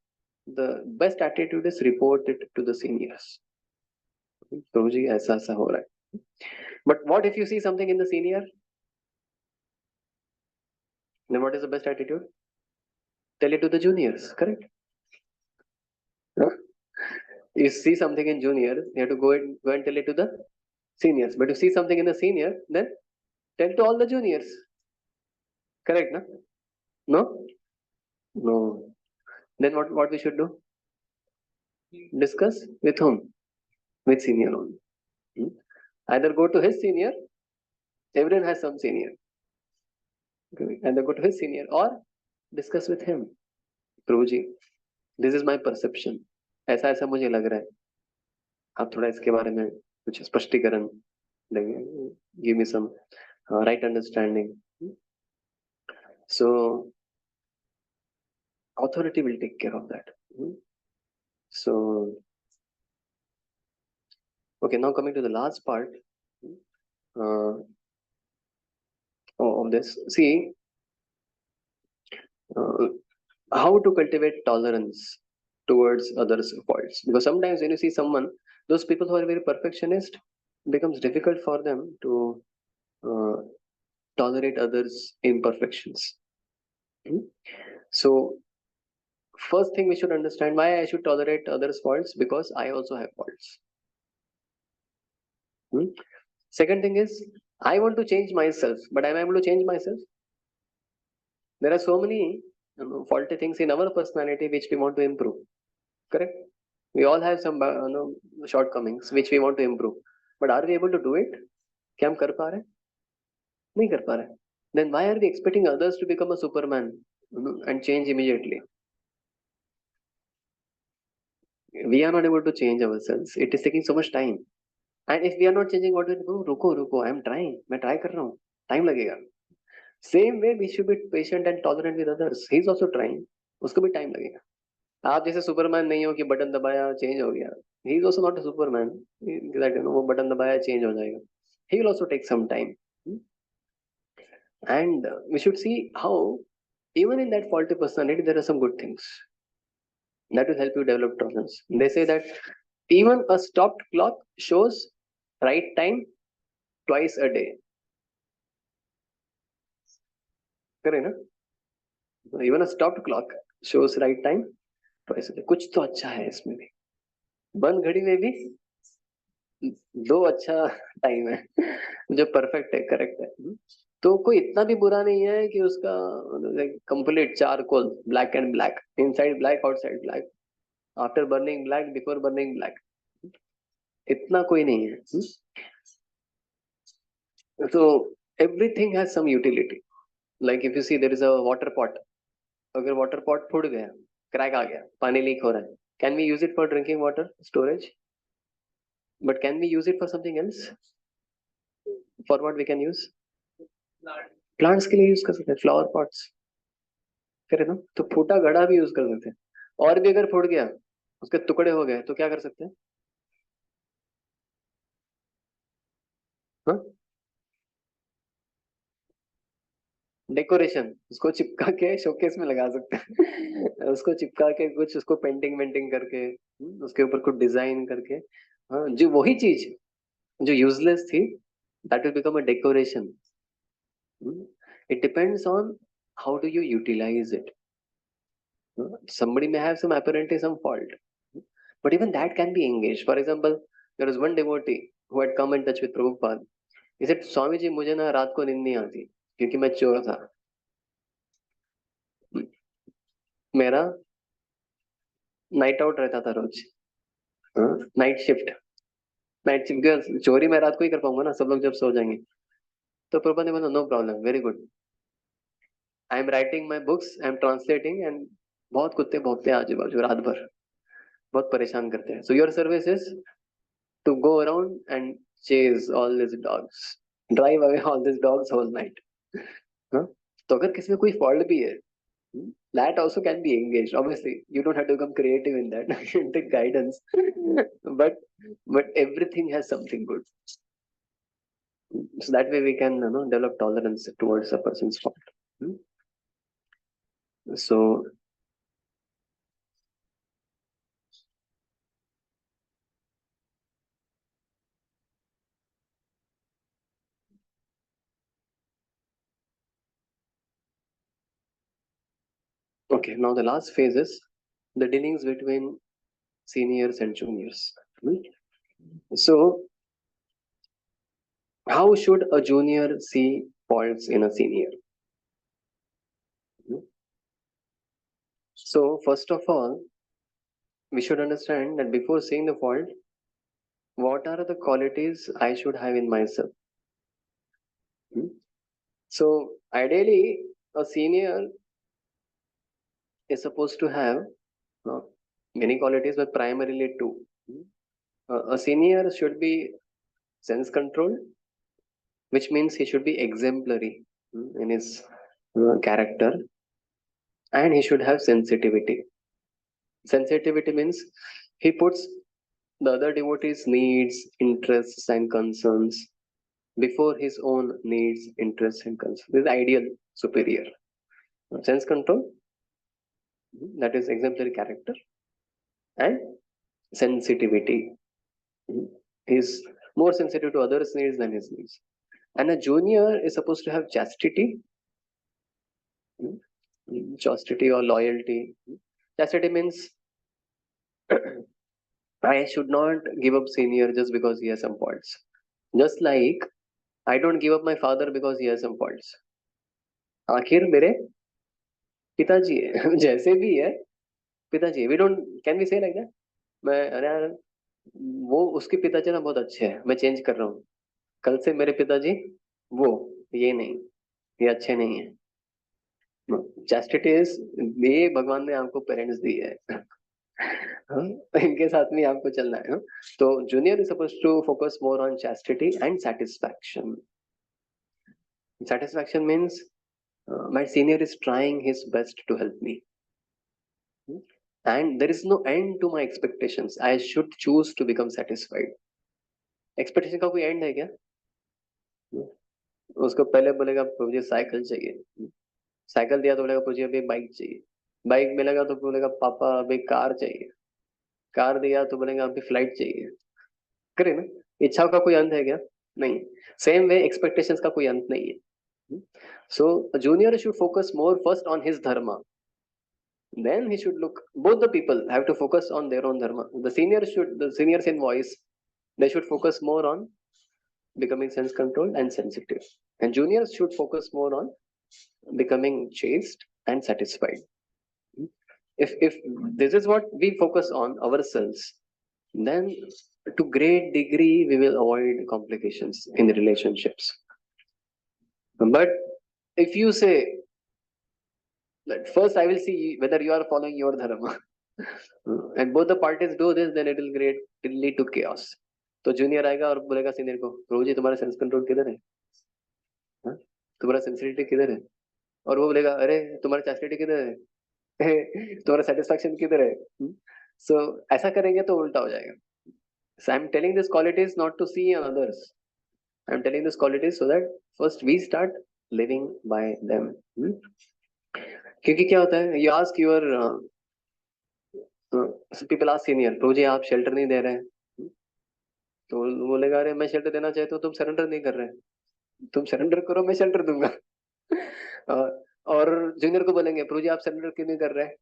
the best attitude is report it to the seniors. प्रभु जी ऐसा ऐसा हो रहा है. But what if you see something in the senior? Then what is the best attitude? Tell it to the juniors, correct? Huh? You see something in junior, you have to go and tell it to the seniors. But you see something in the senior, then tell to all the juniors. Correct, no? No? No. Then what we should do? Discuss with whom? With senior only. Either go to his senior, everyone has some senior. Okay. Either go to his senior or discuss with him. Prabhuji, this is my perception. ऐसा ऐसा मुझे लग रहा है, आप थोड़ा इसके बारे में कुछ स्पष्टीकरण देंगे? Give me some right understanding. So authority will take care of that. So, okay, now coming to the last part uh, of this. See, uh, how to cultivate tolerance towards others' faults. Because sometimes when you see someone, those people who are very perfectionist, becomes difficult for them to uh, tolerate others' imperfections. So, first thing we should understand why I should tolerate others' faults, because I also have faults. Second thing is, I want to change myself, but am I able to change myself? There are so many faulty things in our personality which we want to improve. Correct? We all have some shortcomings which we want to improve. But are we able to do it? क्या हम कर पा रहे हैं? नहीं कर पा रहे. Then why are we expecting others to become a Superman and change immediately? We are not able to change ourselves. It is taking so much time. And if we are not changing, what will we do? रुको रुको, I am trying. मैं try कर रहा हूँ. Time लगेगा. Same way we should be patient and tolerant with others. He is also trying. उसको भी time लगेगा. आप जैसे सुपरमैन नहीं हो कि बटन दबाया चेंज हो गया. He is also not a Superman. That वो बटन दबाया चेंज हो जाएगा. He will also take some time. And we should see how even in that faulty personality there are some good things that will help you develop tolerance. They say that even a stopped clock shows right time twice a day. Correct, ना? Even a stopped clock shows right time twice a day. कुछ तो अच्छा है इसमें भी. बंद घड़ी में भी दो अच्छा टाइम है जो परफेक्ट है, करेक्ट है. तो कोई इतना भी बुरा नहीं है कि उसका complete charcoal black and black, inside black outside black, after burning black before burning black, इतना कोई नहीं है. तो everything has some utility. Like if you see there is a water pot. अगर वाटर पॉट फूट गया, क्रैक आ गया, पानी लीक हो रहा है, can we use it for drinking water storage? But can we use it for something else? For what we can use? Plants के लिए यूज कर सकते हैं, फ्लावर पॉट्स. करे ना, तो फूटा घड़ा भी यूज कर सकते हैं. और भी अगर फूट गया, उसके टुकड़े हो गए, तो क्या कर सकते हैं? हाँ, डेकोरेशन, उसको चिपका के शोकेस में लगा सकते हैं उसको चिपका के कुछ उसको पेंटिंग वेंटिंग करके उसके ऊपर कुछ डिजाइन करके, हाँ, जो वही चीज जो यूजलेस थी, that will become a decoration. It depends on how do you utilize it. Somebody may have some apparently some fault, but even that can be engaged. For example, there was one devotee who had come in touch with Prabhupada. He said, Swami ji मुझे ना रात को नींद नहीं आती क्योंकि मैं चोर था. मेरा नाइट आउट रहता था रोज, नाइट शिफ्ट. नाइट शिफ्ट चोरी मैं रात को ही कर पाऊंगा ना, सब लोग जब सो जाएंगे. तो प्रभुपाद ने बोला, no problem, very good, I am writing my books, I am translating, and बहुत कुत्ते भौंकते हैं आजू बाजू रात भर, बहुत परेशान करते हैं. So your service is to go around and chase all these dogs, drive away all these dogs whole night. हाँ? तो अगर किसी में कोई फॉल्ट भी है, that also can be engaged. Obviously you don't have to become creative in that. You can take guidance, but everything has something good. So that way we can develop tolerance towards a person's fault. So okay, now the last phase is the dealings between seniors and juniors. So how should a junior see faults in a senior? So first of all, we should understand that before seeing the fault, what are the qualities I should have in myself? So ideally, a senior is supposed to have Many qualities, but primarily two. A senior should be sense controlled, which means he should be exemplary in his character, and he should have sensitivity. Sensitivity means he puts the other devotees' needs, interests, and concerns before his own needs, interests, and concerns. This is ideal superior. Sense control, that is exemplary character, and sensitivity. He's more sensitive to others' needs than his needs. And a junior is supposed to have chastity, chastity or loyalty. Chastity means I should not give up senior just because he has some faults. Just like I don't give up my father because he has some faults. आखिर मेरे पिताजी है जैसे भी है पिताजी we don't can we से like that मैं अरे यार वो उसके पिताजी ना बहुत अच्छे हैं मैं चेंज कर रहा हूँ कल से मेरे पिताजी वो ये नहीं ये अच्छे नहीं है चैस्टिटी इज ये भगवान ने आपको पेरेंट्स दी है हाँ, इनके साथ में आपको चलना है हाँ? तो junior is suppose to focus more on chastity and satisfaction satisfaction means my senior is trying his best to help me and there is no end to my expectations. I should choose to become satisfied. Expectation का कोई end है क्या? उसको पहले बोलेगा मुझे cycle चाहिए, cycle दिया तो बोलेगा मुझे अभी बाइक चाहिए, बाइक मिलेगा तो बोलेगा पापा अभी कार चाहिए, कार दिया तो बोलेगा अभी फ्लाइट चाहिए. करे ना? इच्छाओं का कोई अंत है क्या? नहीं. सेम वे एक्सपेक्टेशंस का कोई अंत नहीं है. So a junior should focus more first on his dharma. Then he should look. Both the people have to focus on their own dharma. The seniors in voice, they should focus more on becoming sense controlled and sensitive, and juniors should focus more on becoming chaste and satisfied. If this is what we focus on ourselves, then to great degree we will avoid complications in the relationships. But if you say that first I will see whether you are following your dharma and both the parties do this, then it will lead to chaos. तो junior आएगा और बोलेगा senior को प्रभु जी तुम्हारा sense control किधर है, तुम्हारा sensitivity किधर है, और वो बोलेगा अरे तुम्हारा चैस्टिटी किधर है तुम्हारा सेटिस्फैक्शन किधर है. सो ऐसा करेंगे तो उल्टा हो जाएगा. So I'm telling this qualities not to see on others. I'm telling this qualities so that first we start living by them. क्योंकि क्या होता है, you ask your people ask senior, प्रभु जी आप शेल्टर नहीं दे रहे हैं, तो बोलेगा अरे मैं शेल्टर देना चाहता हूँ तुम सरेंडर नहीं कर रहे, तुम सरेंडर करो मैं शेल्टर दूंगा. और जूनियर को बोलेंगे प्रभु जी आप सरेंडर क्यों नहीं कर रहे हैं,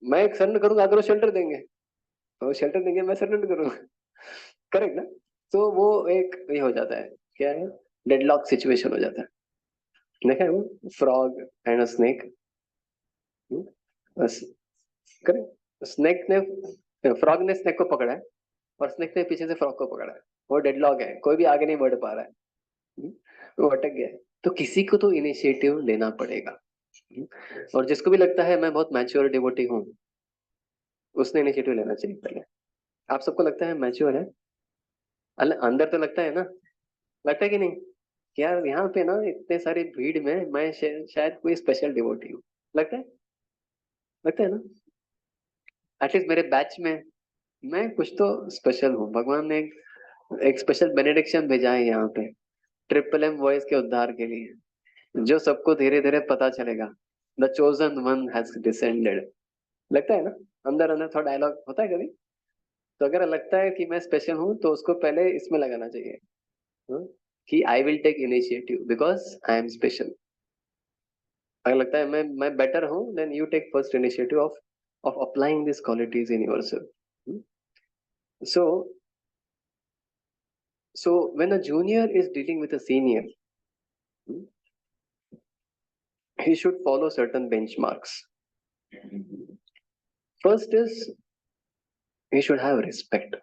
मैं एक सरेंडर करूंगा अगर वो शेल्टर देंगे, तो शेल्टर देंगे मैं सरेंडर करूंगा. करेक्ट ना? तो वो एक ये हो जाता है, क्या है, डेडलॉक सिचुएशन हो जाता है. देखा है वो frog and a snake. Correct, snake ने फ्रॉग ने स्नेक को पकड़ा है और स्नेक ने पीछे से फ्रॉग को पकड़ा है, वो डेडलॉक है, कोई भी आगे नहीं बढ़ पा रहा है, वो अटक गया है. तो किसी को तो इनिशिएटिव लेना पड़ेगा, और जिसको भी लगता है मैं बहुत मैच्योर डिवोटी हूँ उसने इनिशिएटिव लेना चाहिए पहले. आप सबको लगता है मैच्योर है, अंदर तो लगता है ना, लगता है कि नहीं, यार यहाँ पे ना इतने सारी भीड़ में मैं शायद कोई स्पेशल डिवोटी हूँ, लगता है, लगता है ना. एटलीस्ट मेरे बैच में मैं कुछ तो स्पेशल हूँ, भगवान ने एक स्पेशल बेनेडिक्शन भेजा है यहाँ पे ट्रिपल एम वॉइस के उद्धार के लिए, जो सबको धीरे धीरे पता चलेगा, the chosen one has descended. लगता है ना, अंदर अंदर थोड़ा डायलॉग होता है कभी. तो अगर लगता है कि मैं स्पेशल हूँ तो उसको पहले इसमें लगाना चाहिए, कि I will take initiative because I am special. अगर लगता है मैं बेटर हूँ, then you take first initiative of applying this qualities in yourself. So when a junior is dealing with a senior, he should follow certain benchmarks. First is he should have respect.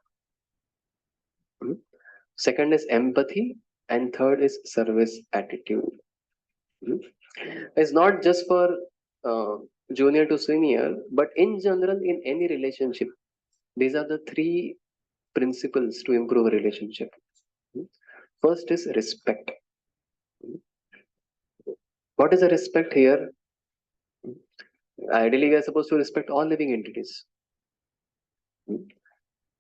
Second is empathy, and third is service attitude. It's not just for junior to senior, but in general, in any relationship, these are the three principles to improve a relationship. First is respect. What is a respect here? Ideally, we are supposed to respect all living entities.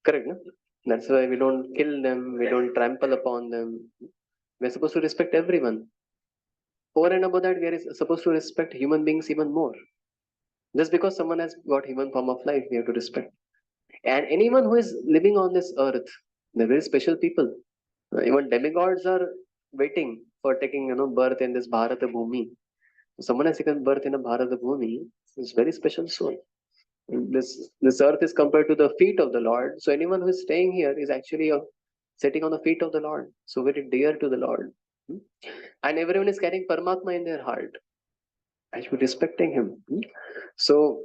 Correct, no? That's why we don't kill them, we don't trample upon them. We're supposed to respect everyone. Over and above that, we are supposed to respect human beings even more. Just because someone has got human form of life, we have to respect. And anyone who is living on this earth, they're very special people. Even demigods are waiting for taking, birth in this Bharata Bhumi. Someone has taken birth in a Bharata Bhumi is very special soul. This earth is compared to the feet of the Lord. So anyone who is staying here is actually sitting on the feet of the Lord. So very dear to the Lord. Hmm? And everyone is carrying Paramatma in their heart. I should be respecting him. So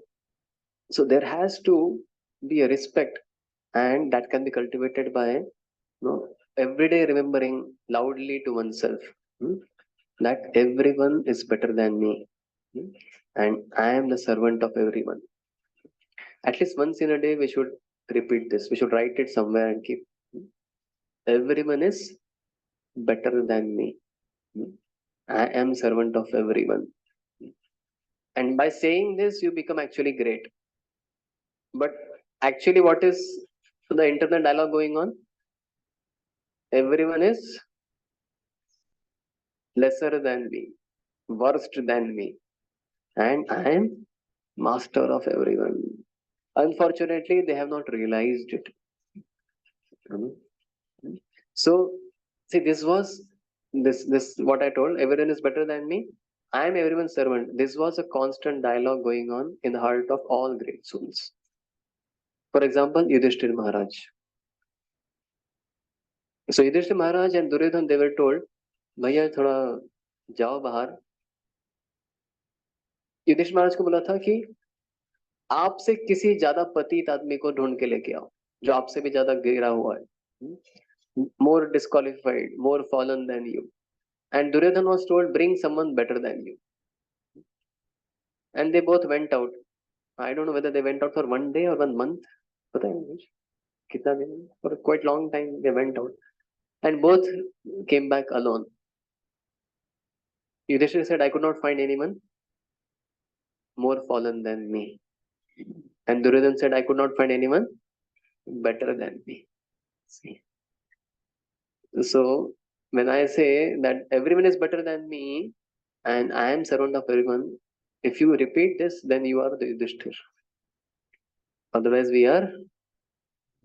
so there has to be a respect, and that can be cultivated by every day remembering loudly to oneself hmm, that everyone is better than me, hmm, and I am the servant of everyone. At least once in a day, we should repeat this. We should write it somewhere and keep. Everyone is better than me. I am servant of everyone. And by saying this, you become actually great. But actually, what is the internal dialogue going on? Everyone is lesser than me, worst than me, and I am master of everyone. Unfortunately, they have not realized it. Mhm. So, see, this what I told. Everyone is better than me. I am everyone's servant. This was a constant dialogue going on in the heart of all great souls. For example, Yudhishthir Maharaj. So Yudhishthir Maharaj and Duryodhan, they were told, भैया थोड़ा जाओ बाहर. युधिष्ठिर महाराज को बोला था कि आपसे किसी ज्यादा पतित आदमी को ढूंढ के लेके आओ जो आपसे भी ज्यादा गिरा हुआ है, more disqualified, more fallen than you. And Duryodhana was told bring someone better than you. And they both went out. I don't know whether they went out for one day और वन मंथ. पता है मुझे कितना दिन, for quite long time they went out and both came back alone. Yudhishthira said, I could not find anyone more fallen than me. And Duryodhan said, I could not find anyone better than me. See. So when I say that everyone is better than me and I am servant of everyone, if you repeat this, then you are the Yudhishthir. Otherwise, we are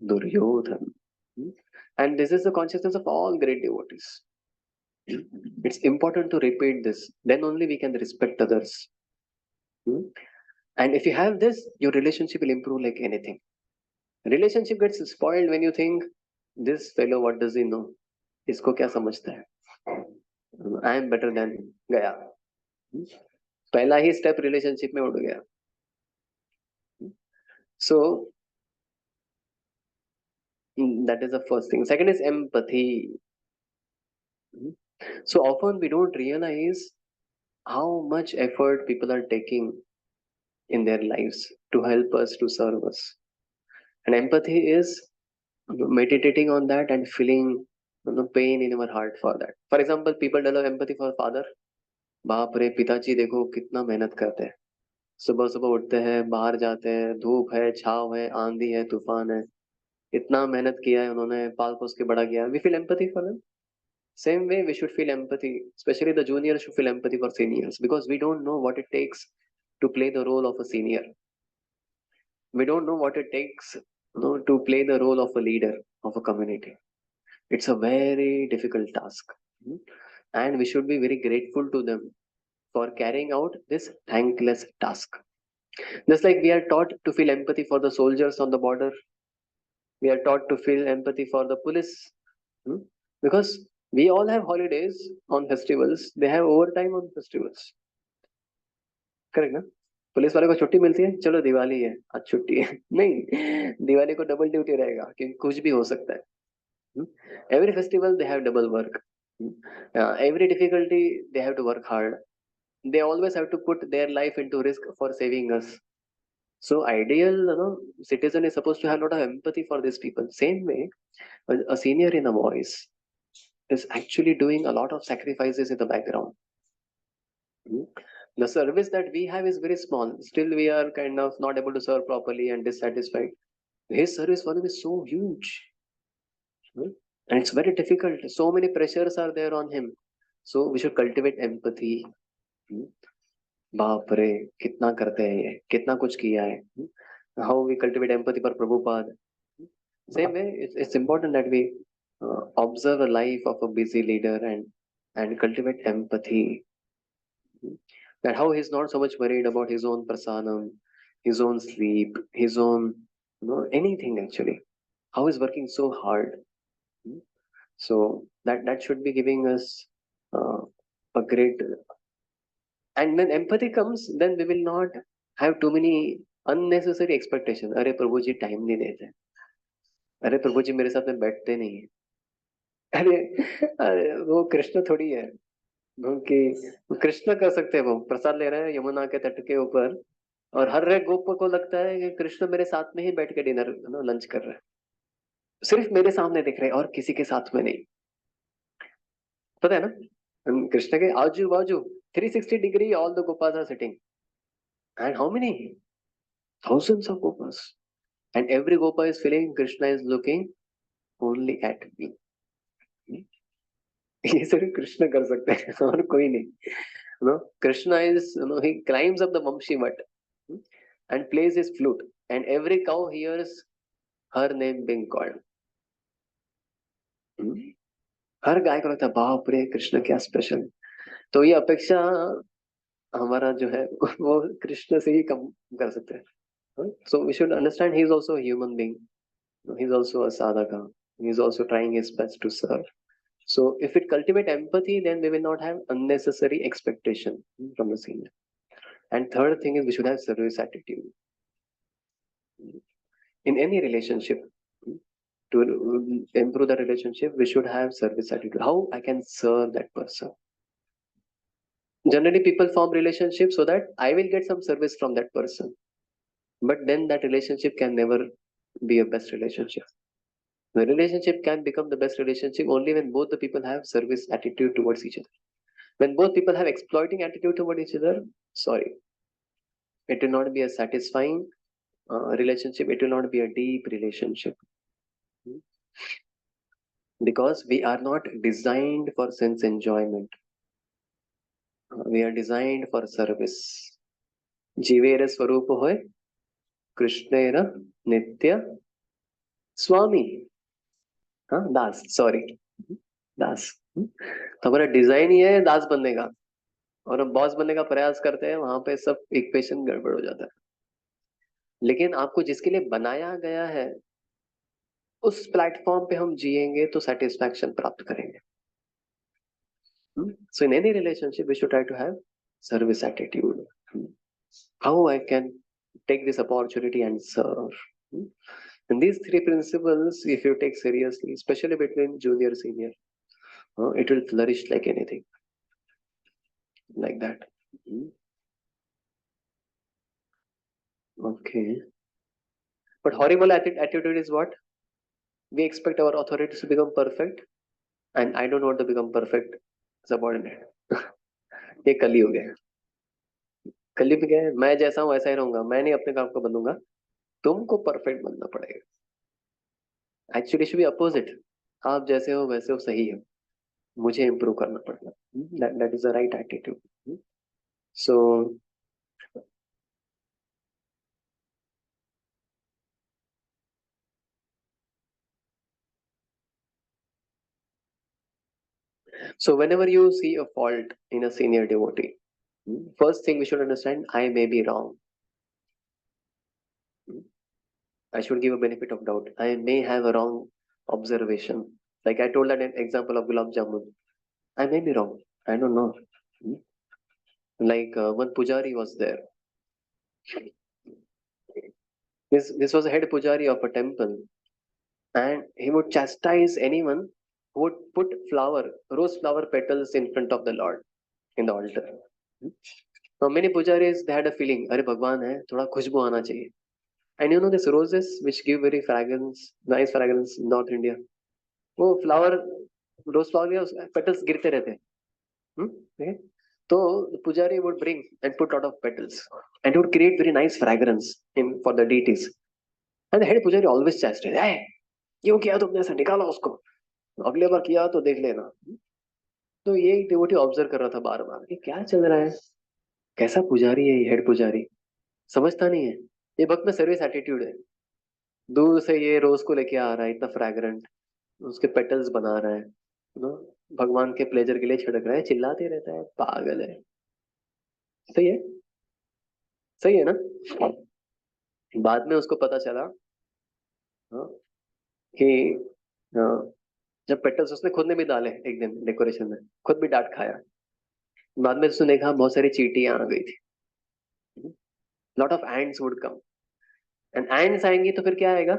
Duryodhan. And this is the consciousness of all great devotees. It's important to repeat this. Then only we can respect others. And if you have this, your relationship will improve like anything. Relationship gets spoiled when you think, this fellow, what does he know? इसको क्या समझता है? I am better than गया. पहला ही step relationship में उड़ गया. So that is the first thing. Second is empathy. So often we don't realize how much effort people are taking in their lives to help us, to serve us. And empathy is meditating on that and feeling pain in our heart for that. For example, people develop empathy for father. बाप रे, पिताजी देखो कितना मेहनत करते हैं. सुबह सुबह उठते हैं, बाहर जाते हैं, धूप है, छाव है, आंधी है, तूफान है, इतना मेहनत किया है उन्होंने, पाल पोस के बड़ा किया. We feel empathy for them. Same way, we should feel empathy, especially the juniors should feel empathy for seniors because we don't know what it takes to play the role of a senior. We don't know what it takes to play the role of a leader of a community. It's a very difficult task. And we should be very grateful to them for carrying out this thankless task. Just like we are taught to feel empathy for the soldiers on the border, we are taught to feel empathy for the police. Because we all have holidays on festivals, they have overtime on festivals. Correct, na? Police वाले को छुट्टी मिलती है, चलो दिवाली है आज छुट्टी है. नहीं, दिवाली को डबल ड्यूटी रहेगा क्योंकि कुछ भी हो सकता है. Every festival they have double work. Every difficulty they have to work hard. they always have to put their life into risk for saving us. So ideal, citizen is supposed to have a lot of empathy for these people. Same way, a senior in a voice is actually doing a lot of sacrifices in the background. The service that we have is very small. Still, we are kind of not able to serve properly and dissatisfied. His service volume is so huge. And it's very difficult. So many pressures are there on him. So we should cultivate empathy. बाप रे कितना करते हैं ये कितना कुछ किया है. How we cultivate empathy for Prabhupada. Same way, it's important that we observe the life of a busy leader and cultivate empathy. That how he's not so much worried about his own prasanam, his own sleep, his own anything actually. How he's working so hard. So that should be giving us a great. And when empathy comes, then we will not have too many unnecessary expectations. अरे प्रभु जी time नहीं देते. अरे प्रभु जी मेरे साथ में बैठते नहीं है. अरे वो कृष्ण थोड़ी है कि कृष्ण कर सकते हैं. वो प्रसाद ले रहे हैं यमुना के तट के ऊपर और हर एक गोप को लगता है कि कृष्ण मेरे साथ में ही बैठ के डिनर लंच कर रहे हैं. सिर्फ मेरे सामने दिख रहे हैं और किसी के साथ में नहीं. पता है ना कृष्ण के आजू बाजू 360 degree all the gopas are sitting. And how many? Thousands of gopas. And every gopa is feeling Krishna is looking only at me. ये सिर्फ कृष्ण कर सकते हैं और कोई नहीं. Krishna is, he climbs up the Vamshi Vat and plays his flute, and every cow hears her name being called. हर गाय को लगता है बाप रे कृष्ण क्या स्पेशल. तो ये अपेक्षा हमारा जो है वो कृष्ण से ही कम कर सकते हैं. So we should understand he is also a human being. He is also a sadhaka. He is also trying his best to serve. So if it cultivate empathy, then we will not have unnecessary expectation from the senior. And third thing is we should have service attitude. In any relationship, to improve the relationship, we should have service attitude. How I can serve that person. Generally, people form relationships so that I will get some service from that person. But then that relationship can never be a best relationship. The relationship can become the best relationship only when both the people have service attitude towards each other. When both people have exploiting attitude toward each other, sorry, it will not be a satisfying relationship. It will not be a deep relationship. Because we are not designed for sense enjoyment. We are designed for service. जीवेर स्वरूप होय कृष्णेर नित्य स्वामी. हाँ दास, sorry दास. तो हमारा design ही है दास बनने का और हम बॉस बनने का प्रयास करते हैं. वहां पे सब इक्वेशन गड़बड़ हो जाता है. लेकिन आपको जिसके लिए बनाया गया है उस प्लेटफॉर्म पे हम जिएंगे तो सेटिस्फैक्शन प्राप्त करेंगे. So in any relationship we should try to have service attitude. How I can take this opportunity and serve. And these three principles, if you take seriously, especially between junior senior, it will flourish like anything. Like that. Okay. But horrible attitude is what? We expect our authorities to become perfect, and I don't want to become perfect subordinate. ये कलयुग है. कलयुग क्या है? मैं जैसा हूं वैसा ही रहूंगा. मैं नहीं अपने काम को बदलूंगा. तुमको परफेक्ट बनना पड़ेगा. Actually should be opposite. आप जैसे हो वैसे हो, सही हो. मुझे इम्प्रूव करना पड़ेगा. That is the right attitude. So So whenever you see a fault in a senior devotee, first thing we should understand, I may be wrong. I should give a benefit of doubt. I may have a wrong observation. Like I told that an example of gulab jamun. I may be wrong. I don't know. Like one pujari was there. This was a head pujari of a temple, and he would chastise anyone who would put rose flower petals in front of the Lord in the altar. Many pujaris they had a feeling, अरे भगवान है, थोड़ा खुशबू आना चाहिए. And you know this roses which give very fragrance, nice fragrance in North India. वो flower, rose flower के petals गिरते रहते हैं. Okay? So the pujari would bring and put lot of petals, and it would create very nice fragrance in for the deities. And the head pujari always chastised, hey, क्यों किया तुमने ऐसा, निकालो उसको, अगले बार किया तो देख लेना. तो ये डिवोटी ऑब्जर्व कर रहा था बार बार, ये क्या चल रहा है, कैसा पुजारी है ये हेड पुजारी, समझता नहीं है. ये भक्त में सर्विस एटीट्यूड है. दूर से ये रोज को लेके आ रहा है इतना फ्रैग्रेंट, उसके पेटल्स बना रहा है, भगवान के प्लेजर के लिए छिड़क रहा है, चिल्लाते रहता है, पागल है. सही है, सही है ना. बाद में उसको पता चला हाँ, कि हाँ, जब पेटल्स उसने खुद ने भी डाले एक दिन डेकोरेशन में, खुद भी डांट खाया. बाद में उसने देखा बहुत सारी चींटियां आ गई थी. Lot of ends would come, and ends आएंगी तो फिर क्या आएगा,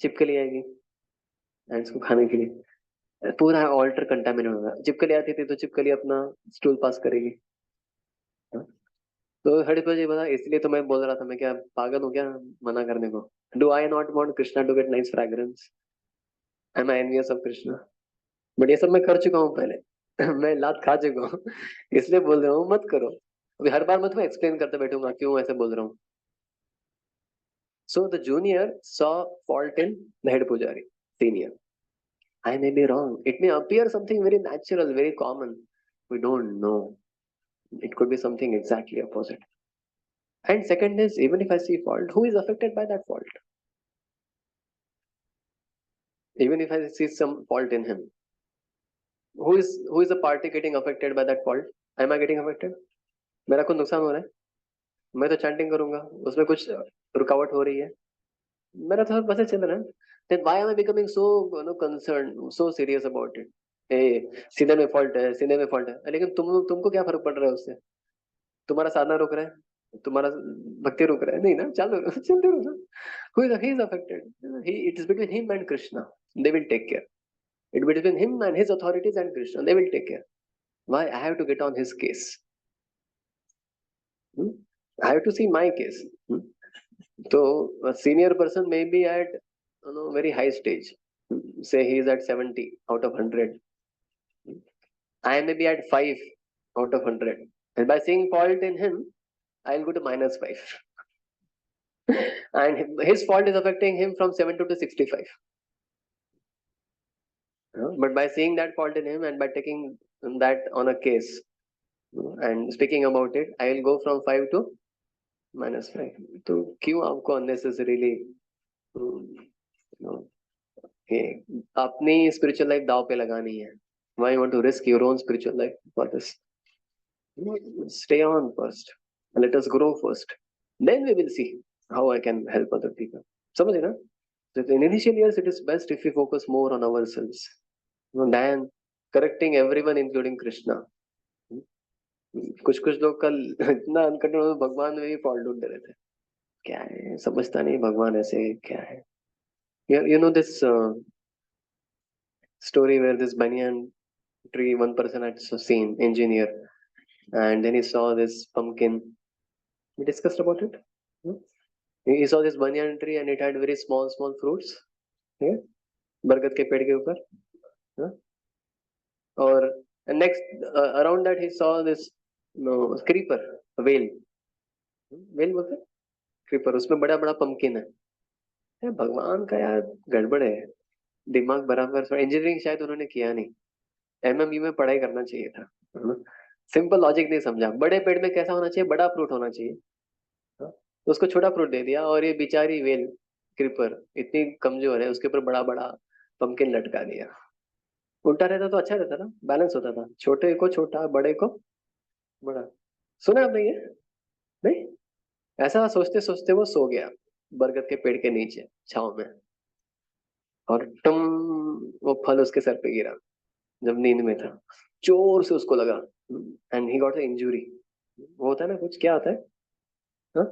छिपकली आएगी एंड्स को खाने के लिए. पूरा ऑल्टर कंटामिनेट होगा. छिपकली आती थी तो छिपकली अपना स्टूल पास करेगी. हाँ? तो हरिद्वार जी बता, इसलिए तो मैं बोल रहा था, मैं क्या पागल हूँ क्या मना करने को. Do I not want Krishna to get nice fragrance, am I envious of Krishna. But ये सब मैं कर चुका हूँ पहले. मैं लात खा चुका हूँ. इसलिए बोल रहा हूँ मत करो. अभी हर बार मैं तुम्हें एक्सप्लेन करते बैठूंगा क्यों ऐसे बोल रहा हूँ. So the junior saw fault in the head पुजारी senior. I may be wrong. It may appear something very natural, very common. We don't know. It could be something exactly opposite. And second is, even if I see fault, who is affected by that fault? Even if I see some fault in him, who is the party getting affected by that fault? Am I getting affected? मेरा कुछ नुकसान हो रहा है, मैं तो chanting करूंगा, उसमें कुछ रुकावट हो रही है, मेरा तो बस चल रहा है. Then why am I becoming so concerned, so serious about it? ए सीधे में फॉल्ट है, सीधे में फॉल्ट है, लेकिन तुमको क्या फर्क पड़ रहा है उससे. तुम्हारा साधना रुक रहा है, तुम्हारा भक्ति रुक रहा है, नहीं ना, चालू चलते रहो ना. he is affected. It is between him and Krishna. They will take care. It is between him and his authorities and Krishna. They will take care. Why I have to get on his case? I have to see my case. So a senior person may be at very high stage. Say he is at 70 out of 100. I may be at 5 out of 100. And by seeing fault in him, I'll go to -5. And his fault is affecting him from 70 to 65. But by seeing that fault in him and by taking that on a case and speaking about it, I will go from 5 to -5. तो क्यों आपको unnecessarily अपनी spiritual life दाव पे लगानी है? Why you want to risk your own spiritual life for this? Stay on first. Let us grow first. Then we will see how I can help other people. समझे ना? So in initial years, it is best if we focus more on ourselves than correcting everyone, including Krishna. कुछ कुछ लोग कल इतना uncontrol भगवान में भी फॉल्ट ढूंढते रहते हैं. क्या है, समझता नहीं भगवान ऐसे क्या है. You know this story where this banyan tree, one person had seen, engineer, and then he saw this pumpkin. We discussed about it. He saw this banyan tree and it had very small fruits. Yeah? बरगद के पेड़ के ऊपर. हाँ? और next around that he saw this creeper, whale. whale बोलते हैं creeper, उसमें बड़ा बड़ा pumpkin है. भगवान का यार गड़बड़ है, दिमाग बराबर. इंजीनियरिंग शायद उन्होंने किया नहीं, एमएमयू में पढ़ाई करना चाहिए था. सिंपल लॉजिक नहीं समझा. बड़े पेड़ में कैसा होना चाहिए, बड़ा फ्रूट होना चाहिए. तो उसको छोटा फ्रूट दे दिया, और ये बेचारी वेल क्रीपर इतनी कमजोर है, उसके ऊपर बड़ा बड़ा पंपकिन लटका दिया. उल्टा रहता तो अच्छा रहता ना, बैलेंस होता था, छोटे को छोटा, बड़े को बड़ा. सुना आपने ये? नहीं. ऐसा सोचते सोचते वो सो गया बरगद के पेड़ के नीचे छाव में, और टम, वो फल उसके सर पे गिरा जब नींद में था. जोर से उसको लगा, and he got a injury. वो होता है ना कुछ, क्या होता है, हाँ,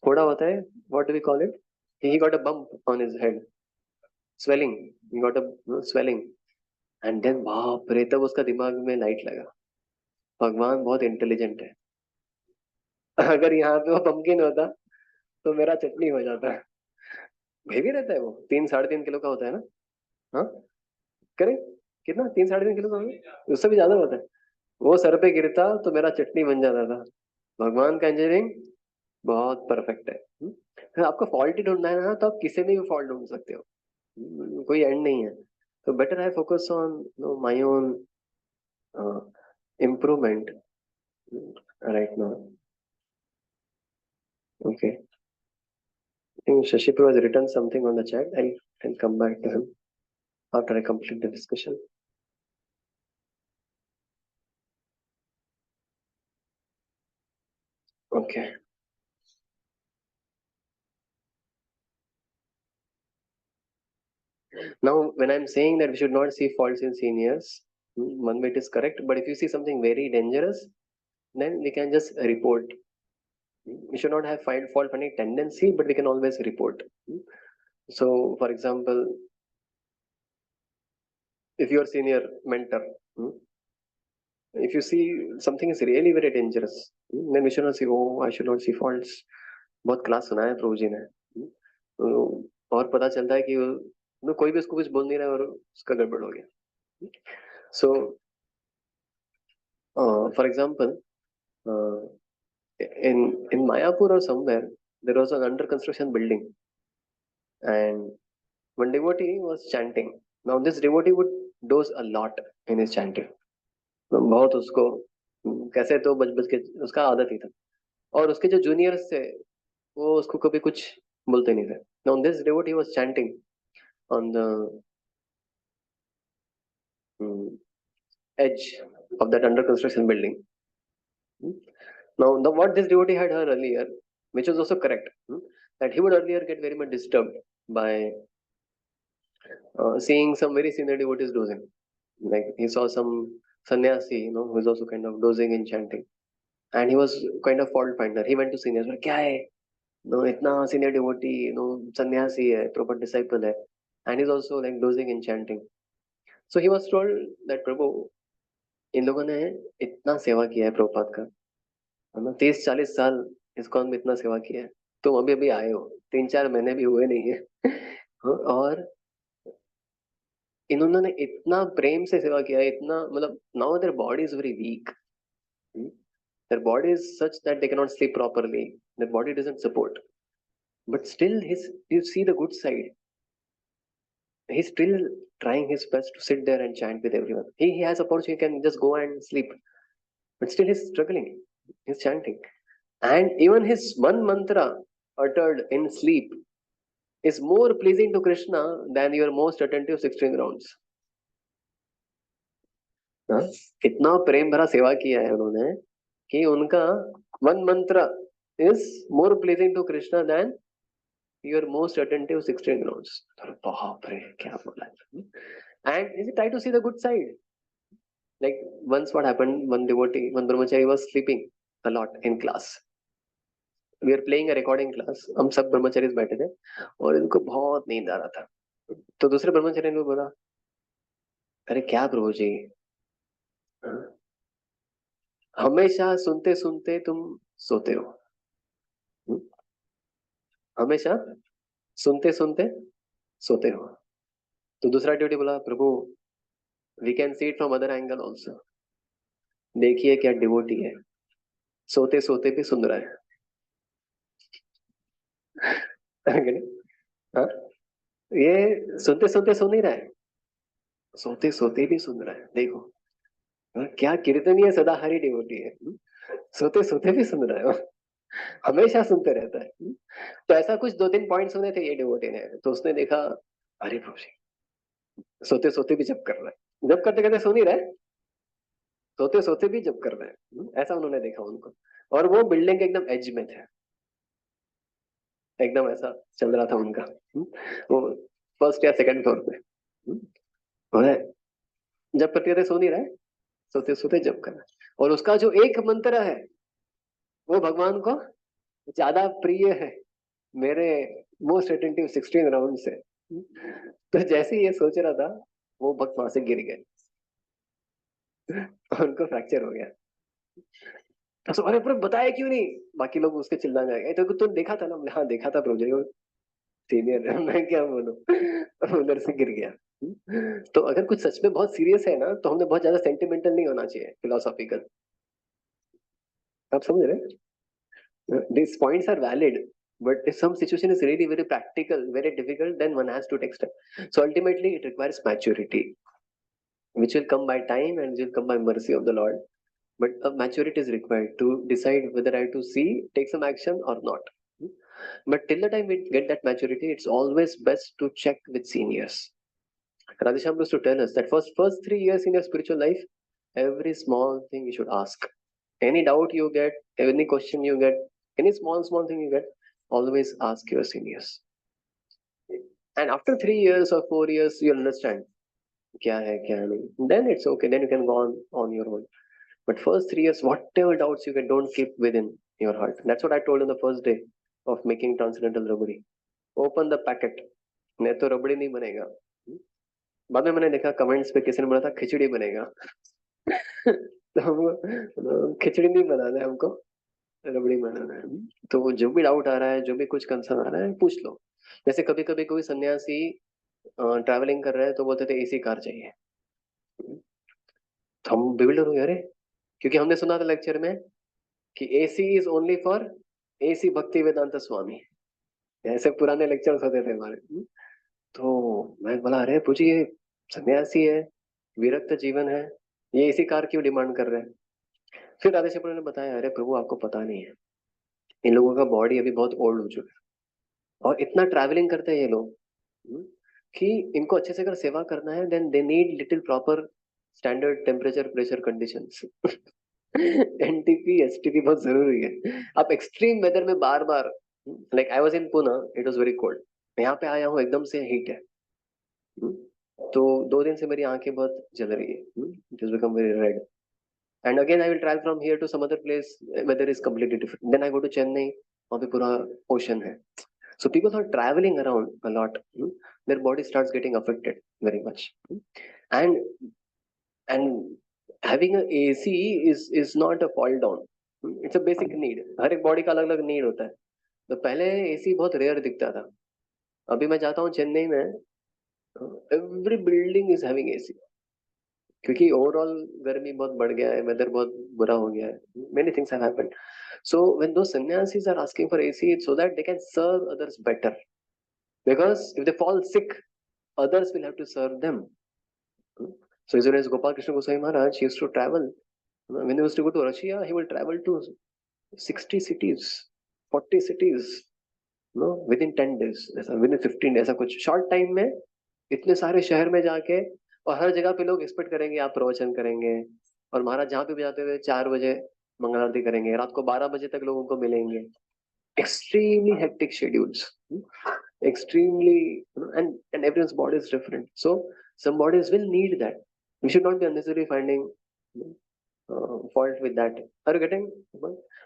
फोड़ा होता है, what do we call it. He got a bump on his head, swelling. He got a swelling. And then बाप रे, तब उसका दिमाग में लाइट लगा. भगवान बहुत इंटेलिजेंट है। अगर यहाँ पे वो पंपकिन होता तो मेरा चटनी हो जाता। हेवी रहता है वो, 3-3.5 किलो का होता है ना। हाँ, करें कितना, 3-3.5 किलो का होगा? उससे भी ज्यादा होता है। वो सर पे गिरता तो मेरा चटनी बन जाता था। भगवान का इंजीनियरिंग बहुत परफेक्ट है। अगर आपको फॉल्ट ही ढूंढना है ना, तो आप किसी में भी फॉल्ट ढूंढ सकते हो। कोई एंड नहीं है। तो better I focus on my own improvement right now. Okay, I think Shashipur has written something on the chat. I'll come back to him after I complete the discussion. Okay. Now, when I'm saying that we should not see faults in seniors, one bit is correct. But if you see something very dangerous, then we can just report. We should not have fault finding tendency, but we can always report. So, for example, if your senior mentor, if you see something is really very dangerous, then we should not say, "Oh, I should not see faults." बहुत class सुना है प्रभु जी ने। और पता चलता है कि कोई भी उसको कुछ बोल नहीं रहा और उसका गड़बड़ हो गया। So for example, in Mayapur or somewhere there was an under construction building, and one devotee was chanting. Now this devotee would doze a lot in his chanting. बहुत उसको कैसे तो बच बच के उसका आदत ही था। और उसके जो जूनियर्स थे वो उसको कभी कुछ बोलते नहीं थे। Now this devotee was chanting on the edge of that under construction building. Now, what this devotee had heard earlier, which was also correct, that he would earlier get very much disturbed by seeing some very senior devotees dozing. Like he saw some sannyasi, who is also kind of dozing and chanting, and he was kind of fault finder. He went to seniors, like, क्या है? No, इतना senior devotee, sannyasi है, proper disciple है, and he's also like dozing and chanting. So he was told that प्रभु, इन लोगों ने इतना सेवा किया है प्रभुपाद का, है ना, 30-40 साल इस्कॉन में इतना सेवा किया है, तुम अभी अभी आए हो, 3-4 महीने भी हुए नहीं है। और इन्होंने इतना प्रेम से सेवा किया है, इतना मतलब now their body is very weak, their body is such that they can not sleep properly, their body doesn't support, but still his you see the good side, he is still trying his best to sit there and chant with everyone. He has opportunity, he can just go and sleep, but still he's struggling, he's chanting. And even his one mantra uttered in sleep is more pleasing to Krishna than your most attentive 16 rounds. हाँ? इतना प्रेम भरा सेवा किया है उन्होंने कि उनका one मंत्र is more pleasing to Krishna than your most attentive 16 rounds. बाप रे क्या बोला है? And is it try to see the good side? Like once what happened, one devotee, one brahmachari was sleeping a lot in class. We are playing a recording class. हम सब ब्रह्मचारी बैठे थे और इनको बहुत नींद आ रहा था। तो दूसरे ब्रह्मचारी ने बोला, अरे क्या प्रभु जी, हमेशा सुनते सुनते तुम सोते हो, हमेशा सुनते सुनते सोते हो। तो दूसरा ड्यूटी बोला, Prabhu we can see it from other angle also, देखिए क्या डिवोटी है, सोते सोते भी सुन रहा है। हाँ? ये सुनते सुनते सुन ही रहा है, सोते सोते भी सुन रहा है, देखो। क्या कीर्तनीय सदाहरी डिवोटी है, सोते सोते भी सुन रहा है वो, हमेशा सुनते रहता है। तो ऐसा कुछ 2-3 पॉइंट सुने थे ये डिवोटी ने, तो उसने देखा, अरे प्रभु जी, सोते सोते भी जप कर रहा है, जप करते करते सुन ही रहा है, सोते सोते भी जप कर रहा है। ऐसा उन्होंने देखा उनको। और वो बिल्डिंग के एकदम एज में थे, एकदम ऐसा चल रहा था उनका। वो फर्स्ट या सेकंड फ्लोर पे, और जब करते करते सो नहीं रहा है, सोते सोते जप कर रहा है। और उसका जो एक मंत्र है वो भगवान को ज्यादा प्रिय है मेरे मोस्ट अटेंटिव 16 राउंड से। तो जैसे ही ये सोच रहा था, वो भक्त वहां से गिर गए, उनको फ्रैक्चर हो गया। तो अरे प्रभु बताया क्यों नहीं? बाकी लोग उसके चिल्लाने लगे, तो तुम देखा था ना? हमने, हाँ देखा था प्रभु जी, सीनियर है, मैं क्या बोलूं। उधर से गिर गया। तो अगर कुछ सच में बहुत सीरियस है ना, तो हमने बहुत ज्यादा सेंटिमेंटल नहीं होना चाहिए, फिलोसॉफिकल। आप समझ रहे? These points are valid, but if some situation is really very practical, very difficult, then one has to take step. So ultimately, it requires maturity, which will come by time and will come by mercy of the Lord. But a maturity is required to decide whether I have to see, take some action or not. But till the time we get that maturity, it's always best to check with seniors. Radhesham used to tell us that first 3 years in your spiritual life, every small thing you should ask. Any doubt you get, any question you get, any small thing you get, always ask your seniors. And after 3 years or 4 years, you'll understand kya hai, kya nahi. Then it's okay. Then you can go on your own. But first 3 years, whatever doubts you get, don't keep within your heart. That's what I told on the first day of making transcendental rabdi. Open the packet. नहीं तो रबड़ी नहीं बनेगा। बाद में मैंने देखा comments पे किसी ने बोला था खिचड़ी बनेगा। तो खिचड़ी नहीं बनाना है हमको, रबड़ी बनाना है। तो जो भी डाउट आ रहा है, जो भी कुछ कंसर्न आ रहा है, पूछ लो। जैसे कभी कभी कोई सन्यासी ट्रैवलिंग कर रहे हैं तो बोलते थे एसी कार चाहिए, तो हम बिल्डर हुए, अरे क्योंकि हमने सुना था लेक्चर में कि AC is only for AC भक्ति वेदांत स्वामी। ऐसे पुराने लेक्चर्स होते थे हमारे। तो मैं बोला अरे पूछिए, ये सन्यासी है, विरक्त जीवन है, ये इसी कार क्यों डिमांड कर रहे हैं? फिर राधे श्याम ने बताया अरे प्रभु आपको पता नहीं है, इन लोगों का बॉडी अभी बहुत ओल्ड हो चुका है और इतना ट्रैवलिंग करते हैं ये लोग, कि इनको अच्छे से अगर सेवा करना है then they need little proper standard temperature pressure conditions. NTP STP बहुत जरूरी है। आप एक्सट्रीम वेदर में बार बार, like I was in Pune, it was very cold, यहाँ पे आया हूँ एकदम से हीट है। हम्म, तो 2 दिन से मेरी आंखें बहुत जल रही है, it is become very red. And again I will travel from here to some other place, weather is completely different, then I go to Chennai, वहाँ पे पूरा ओशन है। So people are traveling around a lot. Their body starts getting affected very much. And and having a AC is not a fall down. It's a basic need. हर एक body का अलग अलग need होता है। तो पहले AC बहुत rare दिखता था, अभी मैं जाता हूँ चेन्नई में, every building is having AC, क्योंकि ओवरऑल गर्मी बहुत बढ़ गया है, वेदर बहुत बुरा हो गया है, many things have happened. So when those sannyasis are asking for AC, it's so that they can serve others better. Because if they fall sick, others will have to serve them. So His Holiness Gopal Krishna Goswami Maharaj used to travel. When he used to go to Russia, he will travel to 60 cities, 40 cities, within 10 days, ऐसा within 15 days, ऐसा कुछ short time में इतने सारे शहर में जाके, और हर जगह पे लोग एक्सपेक्ट करेंगे आप प्रवचन करेंगे, और महाराज जहाँ पे भी जाते हुए 4 बजे मंगल आरती करेंगे, रात को 12 बजे तक लोगों को मिलेंगे। Extremely hectic schedules, extremely, and everyone's body is different, so some bodies will need that. We should not be unnecessarily finding fault with that. Are you getting?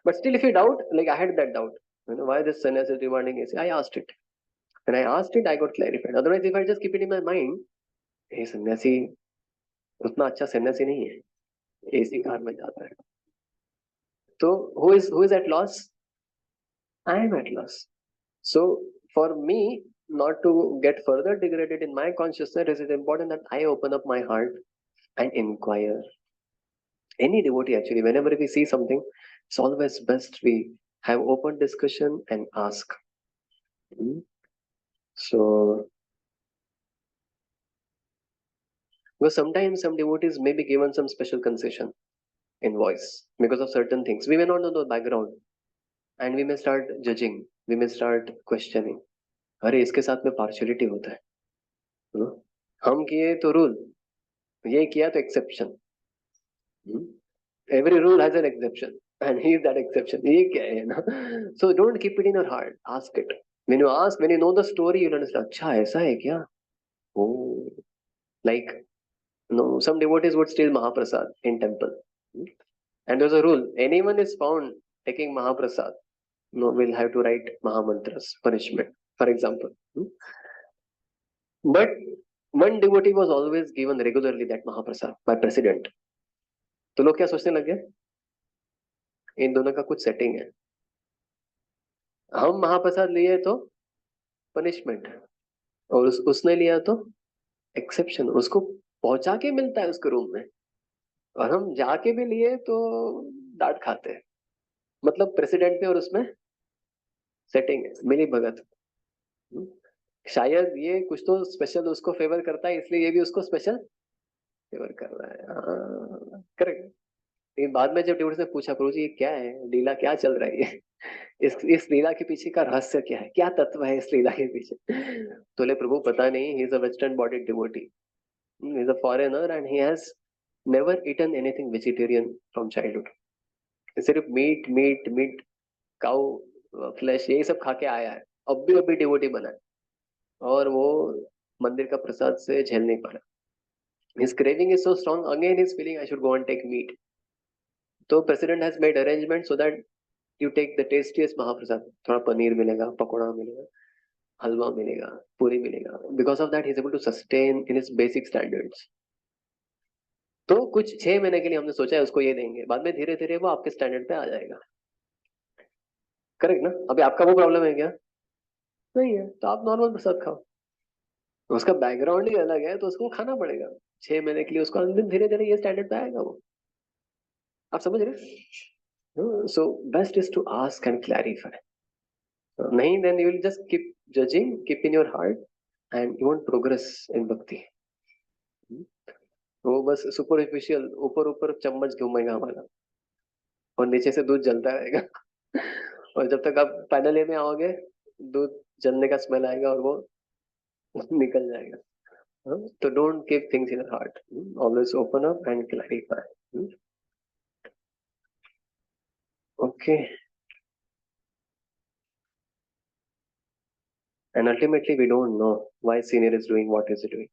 But still if you doubt, like I had that doubt, why this sannyasi is demanding AC, I asked it. When I asked it, I got clarified. Otherwise if I just keep it in my mind, hey sannyasi उतना अच्छा सन्यासी नहीं है, AC car में जाता है, तो who is at loss? I am at loss. So for me not to get further degraded in my consciousness, it is important that I open up my heart and inquire. Any devotee actually, whenever we see something, it's always best we have open discussion and ask. So because sometimes some devotees may be given some special concession in voice because of certain things. We may not know the background and we may start judging, we may start questioning. अरे इसके साथ में partiality होता है, हम किए तो rule, ये किया तो exception, every rule has an exception and he is that exception, ये क्या है ना? So don't keep it in your heart, ask it. When you ask, when you know the story, you'll understand, अच्छा ऐसा है क्या? Oh, like no, some devotees would steal Mahaprasad in temple, and there's a rule: anyone is found taking Mahaprasad, will have to write Mahamantras punishment, for example. But one devotee was always given regularly that Mahaprasad by president. तो लोग क्या सोचने लगे? इन दोनों का कुछ setting है। हम महाप्रसाद लिए तो पनिशमेंट, और उसने लिया तो एक्सेप्शन, उसको पहुंचा के मिलता है उसके रूम में, और हम जाके भी लिए तो डांट खाते हैं। मतलब प्रेसिडेंट में और उसमें सेटिंग है, मिली भगत। हम्म, शायद ये कुछ तो स्पेशल उसको फेवर करता है, इसलिए ये भी उसको स्पेशल फेवर कर रहा है। करेक्ट। लेकिन बाद में जब डिवोर्स ने पूछा, प्रभु जी ये क्या है, लीला क्या चल रहा है ये, इस लीला के पीछे का रहस्य क्या है, क्या तत्व है इस लीला के पीछे? तो ले प्रभु पता नहीं, he is a western bodied devotee, he is a foreigner and he has never eaten anything vegetarian from childhood. सिर्फ meat meat meat, cow flesh, यही सब खा के आया है, अभी डिवोटी बना है, और वो मंदिर का प्रसाद से झेल नहीं पा रहा। His craving is so strong, again he's feeling I should go and take meat. तो president has made arrangement so that you take the tastiest महाप्रसाद, थोड़ा पनीर मिलेगा, पकौड़ा मिलेगा, हलवा मिलेगा, पूरी मिलेगा। Because of that he is able to sustain in his basic standards. तो कुछ 6 महीने के लिए हमने सोचा है उसको ये देंगे, बाद में धीरे धीरे वो आपके स्टैंडर्ड पे आ जाएगा। करेक्ट ना? अभी आपका वो प्रॉब्लम है क्या? नहीं है, तो आप नॉर्मल प्रसाद खाओ। उसका बैकग्राउंड ही अलग है, तो उसको खाना पड़ेगा 6 महीने के लिए, उसको धीरे धीरे ये स्टैंडर्ड पे आएगा वो। आप समझ रहे? So best is to ask and clarify. नहीं, then you will just keep judging, keep in your heart, and you won't progress in bhakti. वो बस सुपरफिशियल, ऊपर ऊपर चम्मच घूमेगा हमारा, और नीचे से दूध जलता रहेगा। और जब तक आप फाइनल ईयर में आओगे, दूध जलने का स्मेल आएगा और वो निकल जाएगा। तो don't keep things in your heart, always open up and clarify. Okay. And ultimately, we don't know why senior is doing what is he doing.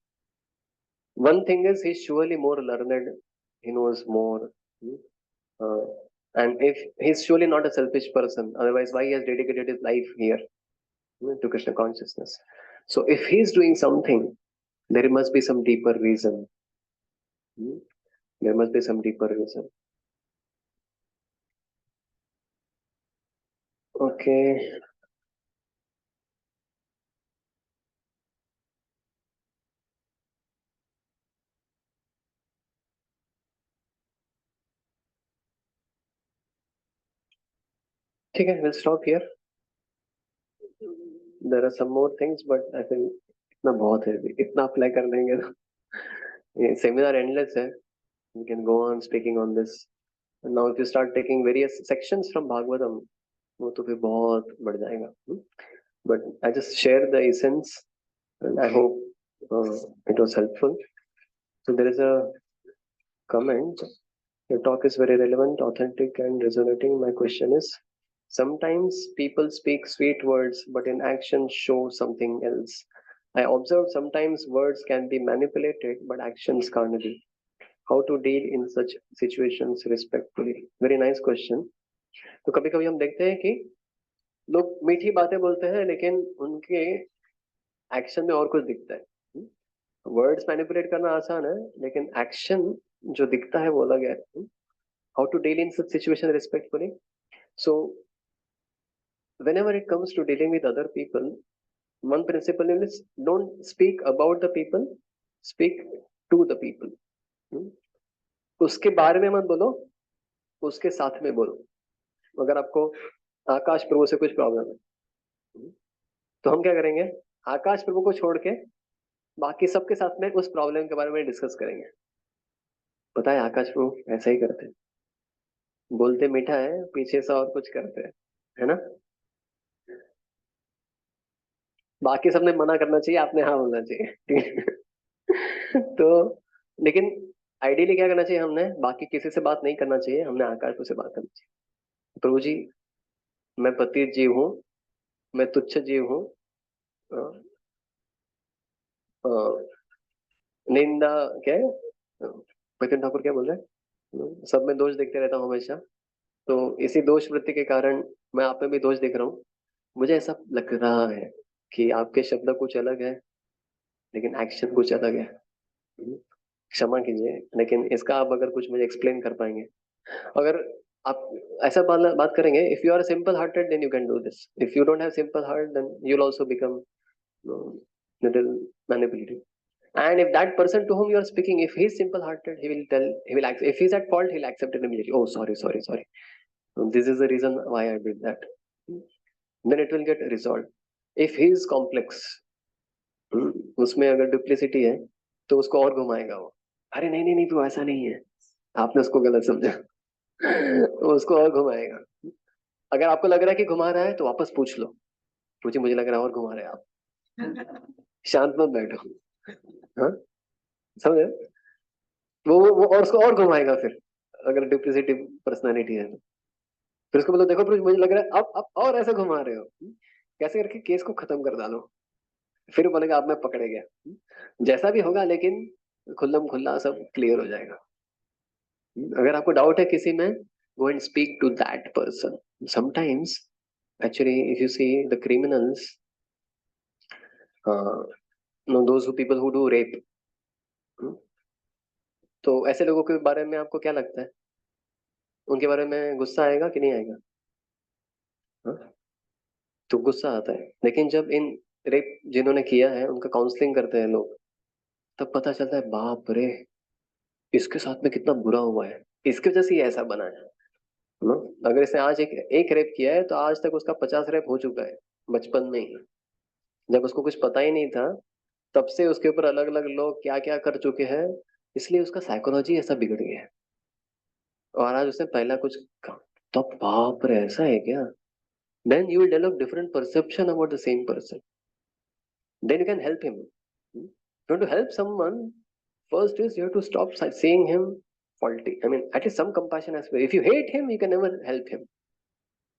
One thing is, he's surely more learned. He knows more. Hmm? Uh, and if he's surely not a selfish person, otherwise, why he has dedicated his life here, to Krishna consciousness? So, if he's doing something, there must be some deeper reason. Hmm? There must be some deeper reason. Okay. ठीक है, we'll stop here. There are some more things, but I think इतना बहुत है, इतना apply कर लेंगे तो ये सेमिनार एंडलेस है. We can go on speaking on this. And now if you start taking various sections from Bhagavatam, वो तो फिर बहुत बढ़ जाएगा. But I just share the essence, and I hope it was helpful. So there is a comment. Your talk is very relevant, authentic, and resonating. My question is, sometimes people speak sweet words, but in action show something else. I observe sometimes words can be manipulated, but actions can't be. How to deal in such situations respectfully? Very nice question. तो कभी कभी हम देखते हैं कि लोग मीठी बातें बोलते हैं, लेकिन उनके एक्शन में और कुछ दिखता है. वर्ड्स मैनिपुलेट करना आसान है, लेकिन एक्शन जो दिखता है वो अलग है. How to deal in such situation respectfully? So whenever it comes to dealing with other people, one principle is don't speak about the people, speak to the people. उसके बारे में मत बोलो, उसके साथ में बोलो. अगर आपको आकाश प्रभु से कुछ प्रॉब्लम है, तो हम क्या करेंगे? आकाश प्रभु को छोड़ के बाकी सबके साथ में उस प्रॉब्लम के बारे में डिस्कस करेंगे. पता है आकाश प्रभु ऐसा ही करते हैं, बोलते मीठा है, पीछे से और कुछ करते हैं, है ना? बाकी सबने मना करना चाहिए, आपने हाँ बोलना चाहिए. ठीक है? तो लेकिन आइडियली क्या करना चाहिए? हमने बाकी किसी से बात नहीं करना चाहिए, हमने आकाश प्रभु से बात करनी चाहिए. प्रभु जी, मैं पतित जीव हूँ, मैं तुच्छ जीव हूँ. अ, अ, निंदा क्या है, भजन ठाकुर क्या बोल रहे हैं? सब में दोष देखते रहता हूँ हमेशा. तो इसी दोष वृत्ति के कारण मैं आप में भी दोष देख रहा हूँ. मुझे ऐसा लग रहा है कि आपके शब्द कुछ अलग है, लेकिन एक्शन कुछ अलग है. क्षमा कीजिए, लेकिन इसका आप अगर कुछ मुझे एक्सप्लेन कर पाएंगे. अगर आप ऐसा बात करेंगे, if you are simple hearted then you can do this, if you don't have simple heart then you will also become little manipulative. And if that person to whom you are speaking, if he's simple hearted, if he's at fault, he'll accept it immediately. Oh, sorry. This is the reason why I did that. Then it will get resolved. If he is complex, उसमें अगर duplicity है तो उसको और घुमाएगा वो, अरे नहीं नहीं नहीं तू ऐसा नहीं है, आपने उसको गलत समझा। तो उसको और घुमाएगा। अगर आपको लग रहा है कि घुमा रहा है तो वापस पूछ लो, पूछिए मुझे लग रहा है और घुमा रहे हैं आप। शांत मत बैठो। हाँ, समझे? वो और उसको और घुमाएगा फिर, अगर डुप्लिसिटी पर्सनालिटी है तो। फिर उसको बोलो देखो फिर मुझे लग रहा है अब और ऐसे घुमा रहे हो, कैसे करके केस को खत्म कर डालो। फिर बोलेगा अब मैं पकड़े गया। जैसा भी होगा लेकिन खुल्लम खुल्ला सब क्लियर हो जाएगा। अगर आपको डाउट है किसी में, go and speak to that person. Sometimes actually if you see the criminals, no, those who people who do rape, तो ऐसे लोगों के बारे में आपको क्या लगता है, उनके बारे में गुस्सा आएगा कि नहीं आएगा? हाँ? तो गुस्सा आता है, लेकिन जब इन रेप जिन्होंने किया है उनका काउंसलिंग करते हैं लोग, तब पता चलता है बाप रे, इसके साथ में कितना बुरा हुआ है, इसकी वजह से ये ऐसा बना है ना। अगर इसने आज एक रेप किया है तो आज तक उसका 50 रेप हो चुका है बचपन में ही, जब उसको कुछ पता ही नहीं था, तब से उसके ऊपर अलग अलग लोग क्या क्या कर चुके हैं, इसलिए उसका साइकोलॉजी ऐसा बिगड़ गया है। और आज उसने पहला कुछ कहा, तो बाप रे ऐसा है क्या? Then you will develop different perception about the same person, then you can help him. You want to help someone, first is you have to stop seeing him faulty. I mean, at least some compassion as well. If you hate him, you can never help him.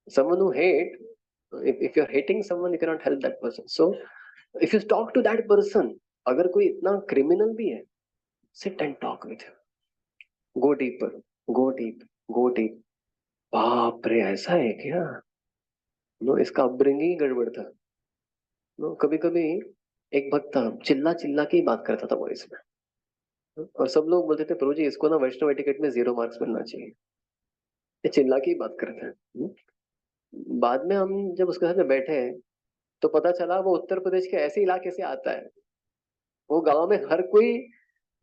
Someone who hate, if you're hating someone, you cannot help that person. So, if you talk to that person, अगर कोई इतना criminal भी है, sit and talk with him. Go deeper, go deep, go deep. बाप रे ऐसा है क्या? नो, इसका अपब्रिंगिंग गड़बड़ था। नो, कभी कभी एक भक्त था, चिल्ला चिल्ला के ही बात करता था वॉइस में, और सब लोग बोलते थे प्रभु जी इसको ना वैष्णव एटिकेट में 0 मार्क्स मिलना चाहिए, ये चिल्ला के ही बात करते हैं। बाद में हम जब उसके साथ में बैठे तो पता चला वो उत्तर प्रदेश के ऐसे इलाके से आता है, वो गांव में हर कोई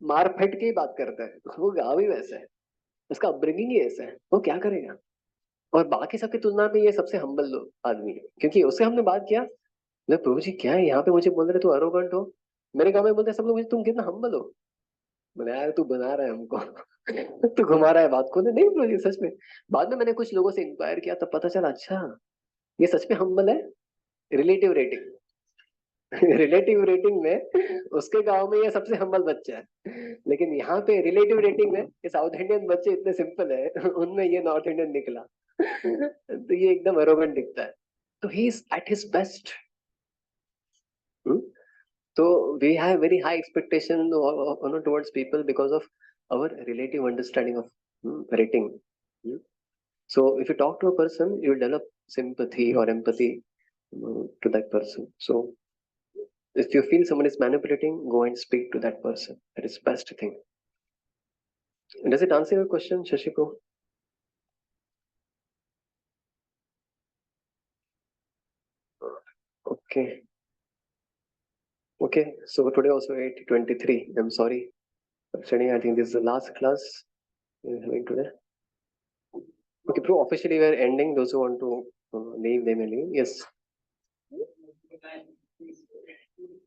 मार फेट के ही बात करता है, वो गांव ही वैसा है, उसका अपब्रिंगिंग ही ऐसा है, वो क्या करेगा? और बाकी सबकी तुलना में ये सबसे हम्बल आदमी है, क्योंकि उससे हमने बात किया, मैं प्रभु जी क्या है यहाँ पे मुझे बोल रहे तू अरोगंट हो, मेरे गांव में बोलते हैं सब लोग मुझे तुम कितना हम्बल हो। मैंने यार तू बना रहा है हमको। तू घुमा रहा है बात को, नहीं प्रभु जी सच में। बाद में मैंने कुछ लोगों से इंक्वायर किया तब पता चला अच्छा ये सच में हम्बल है। रिलेटिव रेटिंग, रिलेटिव रेटिंग में उसके गांव में ये सबसे हम्बल बच्चा है, लेकिन यहाँ पे रिलेटिव रेटिंग में ये साउथ इंडियन बच्चे इतने सिंपल है, उनमें ये नॉर्थ इंडियन निकला। तो ये एकदम एरोगेंट दिखता है, तो he is at his best. So we have very high expectation towards people because of our relative understanding of rating. So if you talk to a person, you develop sympathy or empathy to that person. So if you feel someone is manipulating, go and speak to that person. That is best thing. Does it answer your question, Shashiko? Okay. Okay. So today also 8:23. I'm sorry for studying. I think this is the last class we're having today. Okay, Pro, officially we're ending. Those who want to leave, they may leave. Yes.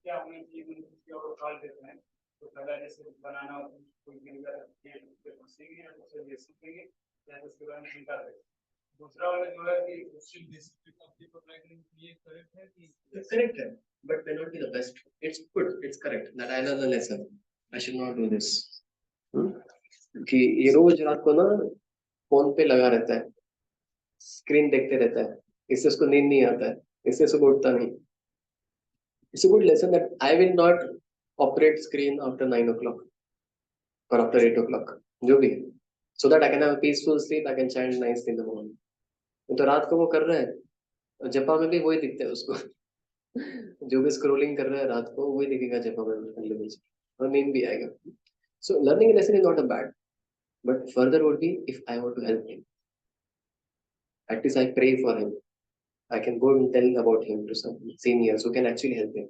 क्या होना चाहिए कि और call देते हैं तो पहला जैसे बनाना कोई मिलेगा तो सीखेंगे या दूसरे बेसिक देंगे या उसके बाद में निकाल देंगे। दूसरा वाला जो है कि उससे बेसिक कंप्लीट अप्लाई करने के लिए करेक्ट है कि करेक्ट है, but may not be the best. It's good, it's correct that I learned the lesson. I should not do this. कि ये रोज रात को ना फोन पे लगा रहता है, स्क्रीन देखते रहता है, इससे उसको नींद नहीं आता है, इससे सुबह उठता नहीं। It's a good lesson that I will not operate screen after 9 o'clock or after 8 o'clock, जो भी है, so that I can have a peaceful sleep, I can chant nicely in the morning. तो रात को वो कर रहा है, जपा में भी वही दिखता है उसको। जो भी स्क्रोलिंग कर रहा है रात को वही दिखेगा जपा में अगले दिन, और नींद भी आएगा। So learning a lesson is not a bad, but further would be if I want to help him. At least I pray for him. I can go and tell about him to some seniors who can actually help him.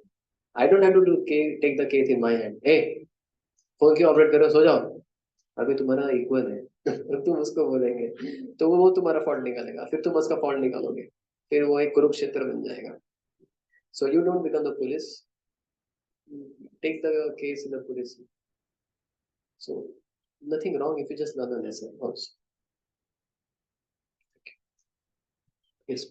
I don't have to take the case in my hand. Hey, phone क्यों operate कर रहे हो, सो जाओ, अभी तुम्हारा equal है तुम उसको बोलेंगे तो वो तुम्हारा फॉल्ट निकालेगा, फिर तुम उसका फॉल्ट निकालोगे, फिर वो एक कुरुक्षेत्र बन जाएगा. So you don't become the police, take the case in the police. So nothing wrong if you just learn a lesson also. Yes.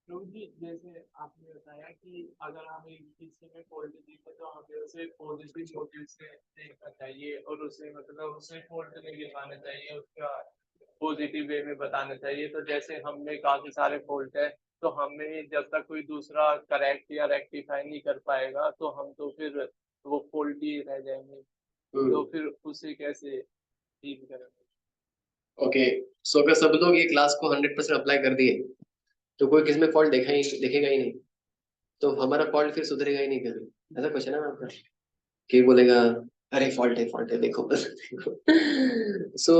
प्रभु जी, जैसे आपने बताया कि अगर हम किसी में फॉल्ट दिखे तो हमें उसे पॉजिटिव मोटिव से देखना चाहिए और उसे मतलब उसे फॉल्ट नहीं दिखाना चाहिए, उसका पॉजिटिव वे में बताना चाहिए. तो जैसे हमने काफी सारे फॉल्ट है तो हमें जब तक कोई दूसरा करेक्ट या रेक्टिफाई नहीं कर पाएगा तो हम तो फिर वो फॉल्ट ही रह जाएंगे. तो फिर उसे कैसे डील करेंगे? ओके, सो अगर सब लोग ये क्लास को 100% अप्लाई कर दिए तो कोई किसी में फॉल्ट देखेगा ही नहीं, तो हमारा फॉल्ट फिर सुधरेगा ही नहीं कभी. ऐसा क्वेश्चन है ना आपका कि बोलेगा अरे फॉल्ट है देखो बस so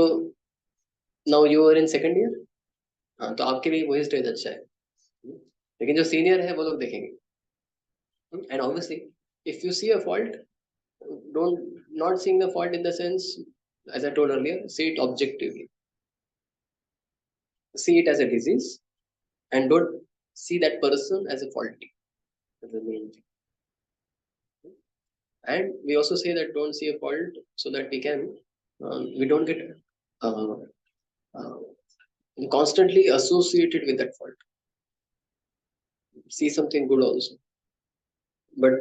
now you are in second year. हाँ, तो आपके लिए वही स्टेज अच्छा है, लेकिन जो सीनियर है वो लोग देखेंगे. And obviously if you see a fault, don't not seeing the fault in the sense, as I told earlier, see it objectively, see it as a disease, and don't see that person as a faulty. That's the main thing. And we also say that don't see a fault so that we don't get uh, uh, constantly associated with that fault. See something good also. But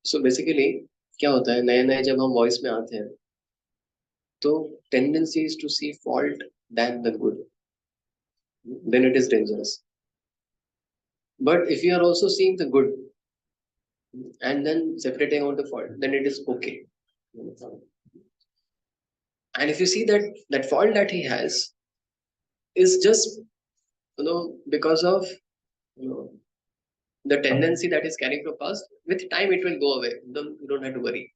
so basically क्या होता है, नए नए जब हम voice में आते हैं तो tendency is to see fault than the good, then it is dangerous. But if you are also seeing the good and then separating out the fault, then it is okay. And if you see that that fault that he has is just because of the tendency that is carrying from past, with time it will go away. You don't have to worry.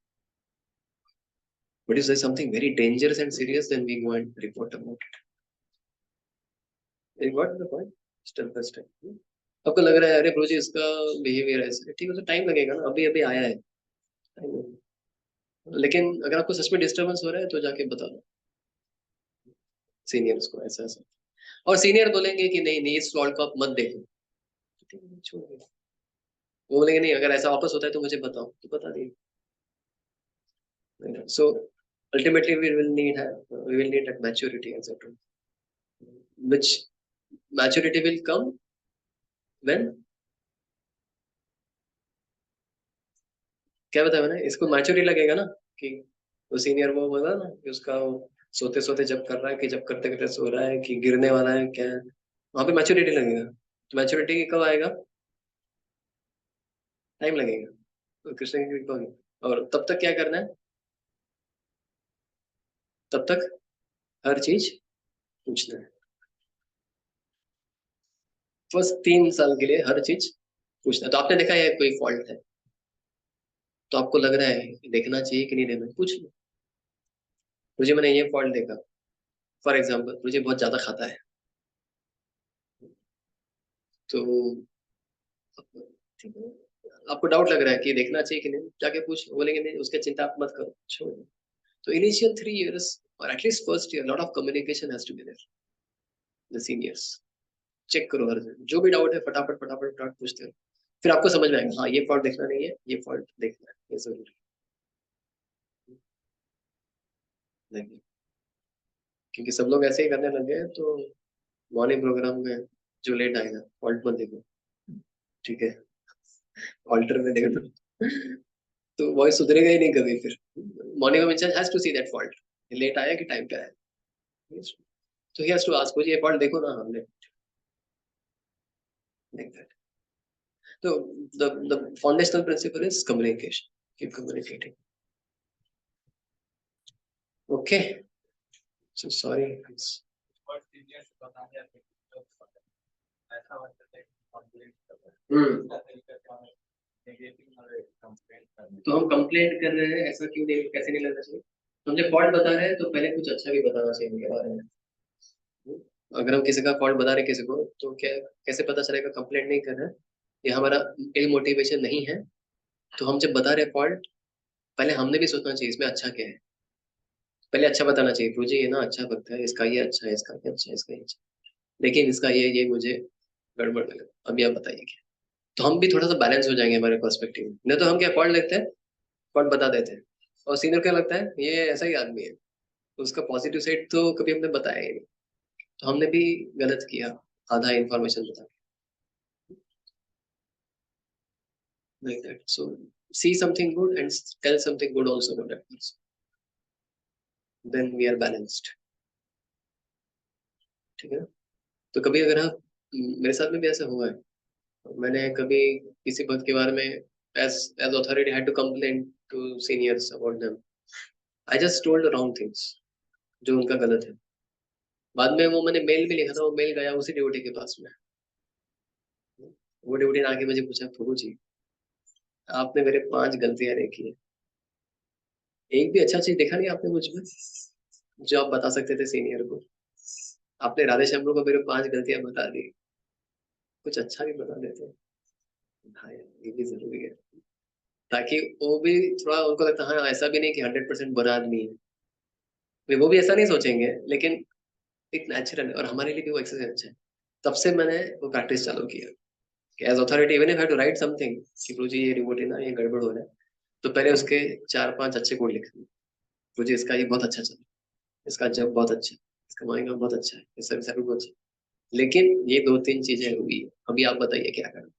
But if there's something very dangerous and serious, then we go and report about it. You got the point? Step by step. आपको लग रहा है अरे प्रोजी इसका behaviour ऐसे, ठीक है, तो टाइम लगेगा ना, अभी अभी आया है. लेकिन अगर आपको सच में डिस्टर्बेंस हो रहा है तो जाके बता दो सीनियर्स को ऐसा ऐसा, और सीनियर बोलेंगे कि नहीं नहीं इस फॉल्ट को आप मत देखो, छोड़ दो. वो बोलेंगे नहीं अगर ऐसा वापस होता है तो मुझे बताओ, तो बता देंगे. So ultimately we will need that maturity, as I told, which maturity will come when, क्या बताया मैंने, इसको मैच्योरिटी लगेगा ना कि वो सीनियर वो बोला ना कि उसका सोते सोते जब कर रहा है कि जब करते करते सो रहा है कि गिरने वाला है क्या है, वहां पे मैच्योरिटी लगेगा. तो मैच्योरिटी कब आएगा? टाइम लगेगा. तो कृष्ण की कृपा होगी. और तब तक क्या करना है? तब तक हर चीज पूछना है. फर्स्ट 3 साल के लिए हर चीज पूछना है. तो आपने देखा है कोई फॉल्ट है तो आपको लग रहा है देखना चाहिए कि नहीं देखना, पूछ लो. मुझे मैंने ये फॉल्ट देखा, फॉर एग्जाम्पल मुझे बहुत ज्यादा खाता है, तो आपको डाउट लग रहा है कि देखना चाहिए कि नहीं, जाके पूछ लो. बोलेंगे नहीं उसके चिंता आप मत करो, छोड़. तो इनिशियल 3 years और at least first year lot of communication has to be there. The seniors check करो हर दिन, जो भी डाउट है फटाफट फटाफट फटाफट पूछते रहो. फिर आपको समझ में आएगा हाँ ये फॉल्ट देखना नहीं है, ये फॉल्ट देखना है, ये जरूरी है. क्योंकि सब लोग ऐसे ही करने लग गए, तो मॉर्निंग प्रोग्राम में जो लेट आएगा फॉल्ट मत देखो, ठीक है, ऑल्टर में देखो तो वॉइस सुधरेगा ही नहीं कभी. फिर मॉर्निंग में इंसान has to see that fault, late आया कि टाइम पे आया, तो ही हैज टू आस्क मुझे ये फॉल्ट देखो ना हमने, like that. So the foundational principle is communication. Keep communicating. Okay. So sorry. तो हम कंप्लेंट कर रहे हैं, ऐसा क्यों नहीं, कैसे नहीं लगना चाहिए? हम जब फॉल्ट बता रहे हैं तो पहले कुछ अच्छा भी बताना चाहिए उनके बारे में. अगर हम किसी का फॉल्ट बता रहे हैं किसी को, तो क्या कैसे पता चलेगा कंप्लेंट नहीं कर रहे हैं, ये हमारा इल मोटिवेशन नहीं है। तो हम जब बता रहे हैं फॉल्ट, पहले हमने भी सोचना चाहिए इसमें अच्छा क्या है। पहले अच्छा बताना चाहिए, मुझे ये ना अच्छा लगता है, इसका ये अच्छा है, इसका ये अच्छा है, इसका ये अच्छा है। लेकिन इसका ये मुझे गड़बड़ लगा, अभी आप बताइए क्या। तो हम भी थोड़ा सा बैलेंस हो जाएंगे हमारे पर्सपेक्टिव में। नहीं तो हम क्या फॉल्ट देखते हैं, फॉल्ट बता देते हैं, और सीनियर क्या लगता है ये ऐसा ही आदमी है, तो उसका पॉजिटिव साइड तो कभी हमने बताया ही नहीं। तो हमने भी गलत किया, आधा इन्फॉर्मेशन बता like that. So see something good and tell something good also about that person. Then we are balanced. ठीक है ना? तो कभी अगर आप, मेरे साथ में भी ऐसा हुआ है, मैंने कभी किसी बात के बारे में as authority had to complain to seniors about them. I just told the wrong things, जो उनका गलत है। बाद में वो मैंने मेल भी लिखा था, वो मेल गया उसी ड्यूटी के पास में। वो ड्यूटी ने आके मुझे पूछा, प्रभु जी आपने मेरे 5 गलतियां देखी है, एक भी अच्छा चीज देखा नहीं आपने मुझ में जो आप बता सकते थे सीनियर को। आपने राधे श्याम को मेरे 5 गलतियां बता दी, कुछ अच्छा भी बता देते। हाँ यार, ये भी जरूरी है, ताकि वो भी थोड़ा उनको लगता है हाँ ऐसा भी नहीं कि 100% बुरा आदमी है। वो भी ऐसा नहीं सोचेंगे, लेकिन एक नेचुरल है, और हमारे लिए भी वो एक्सरसाइज अच्छा है। तब से मैंने वो प्रैक्टिस चालू किया कि as authority even if have to write something कि गुरु जी ये रिपोर्ट है ना, ये गड़बड़ हो रहा है, तो पहले उसके 4-5 अच्छे गुण लिख, गुरु जी इसका ये बहुत अच्छा चला, इसका जब बहुत अच्छा है, इसका माइंड बहुत अच्छा है, इस सब बहुत अच्छा है। लेकिन ये 2-3 चीजें हुई है, अभी आप बताइए क्या करें।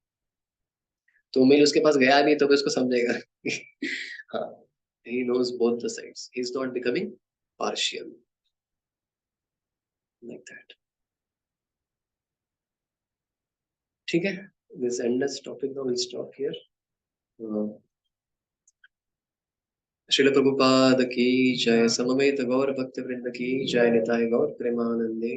तो मेल उसके पास गया भी तो भी उसको समझेगा हाँ, he knows both the sides, he's not becoming partial like that. ठीक है, this endless topic now will stop here. Srila Prabhupada की जय, समवेत गौर भक्त वृंद की जय, निताय गौर प्रेमानंदे।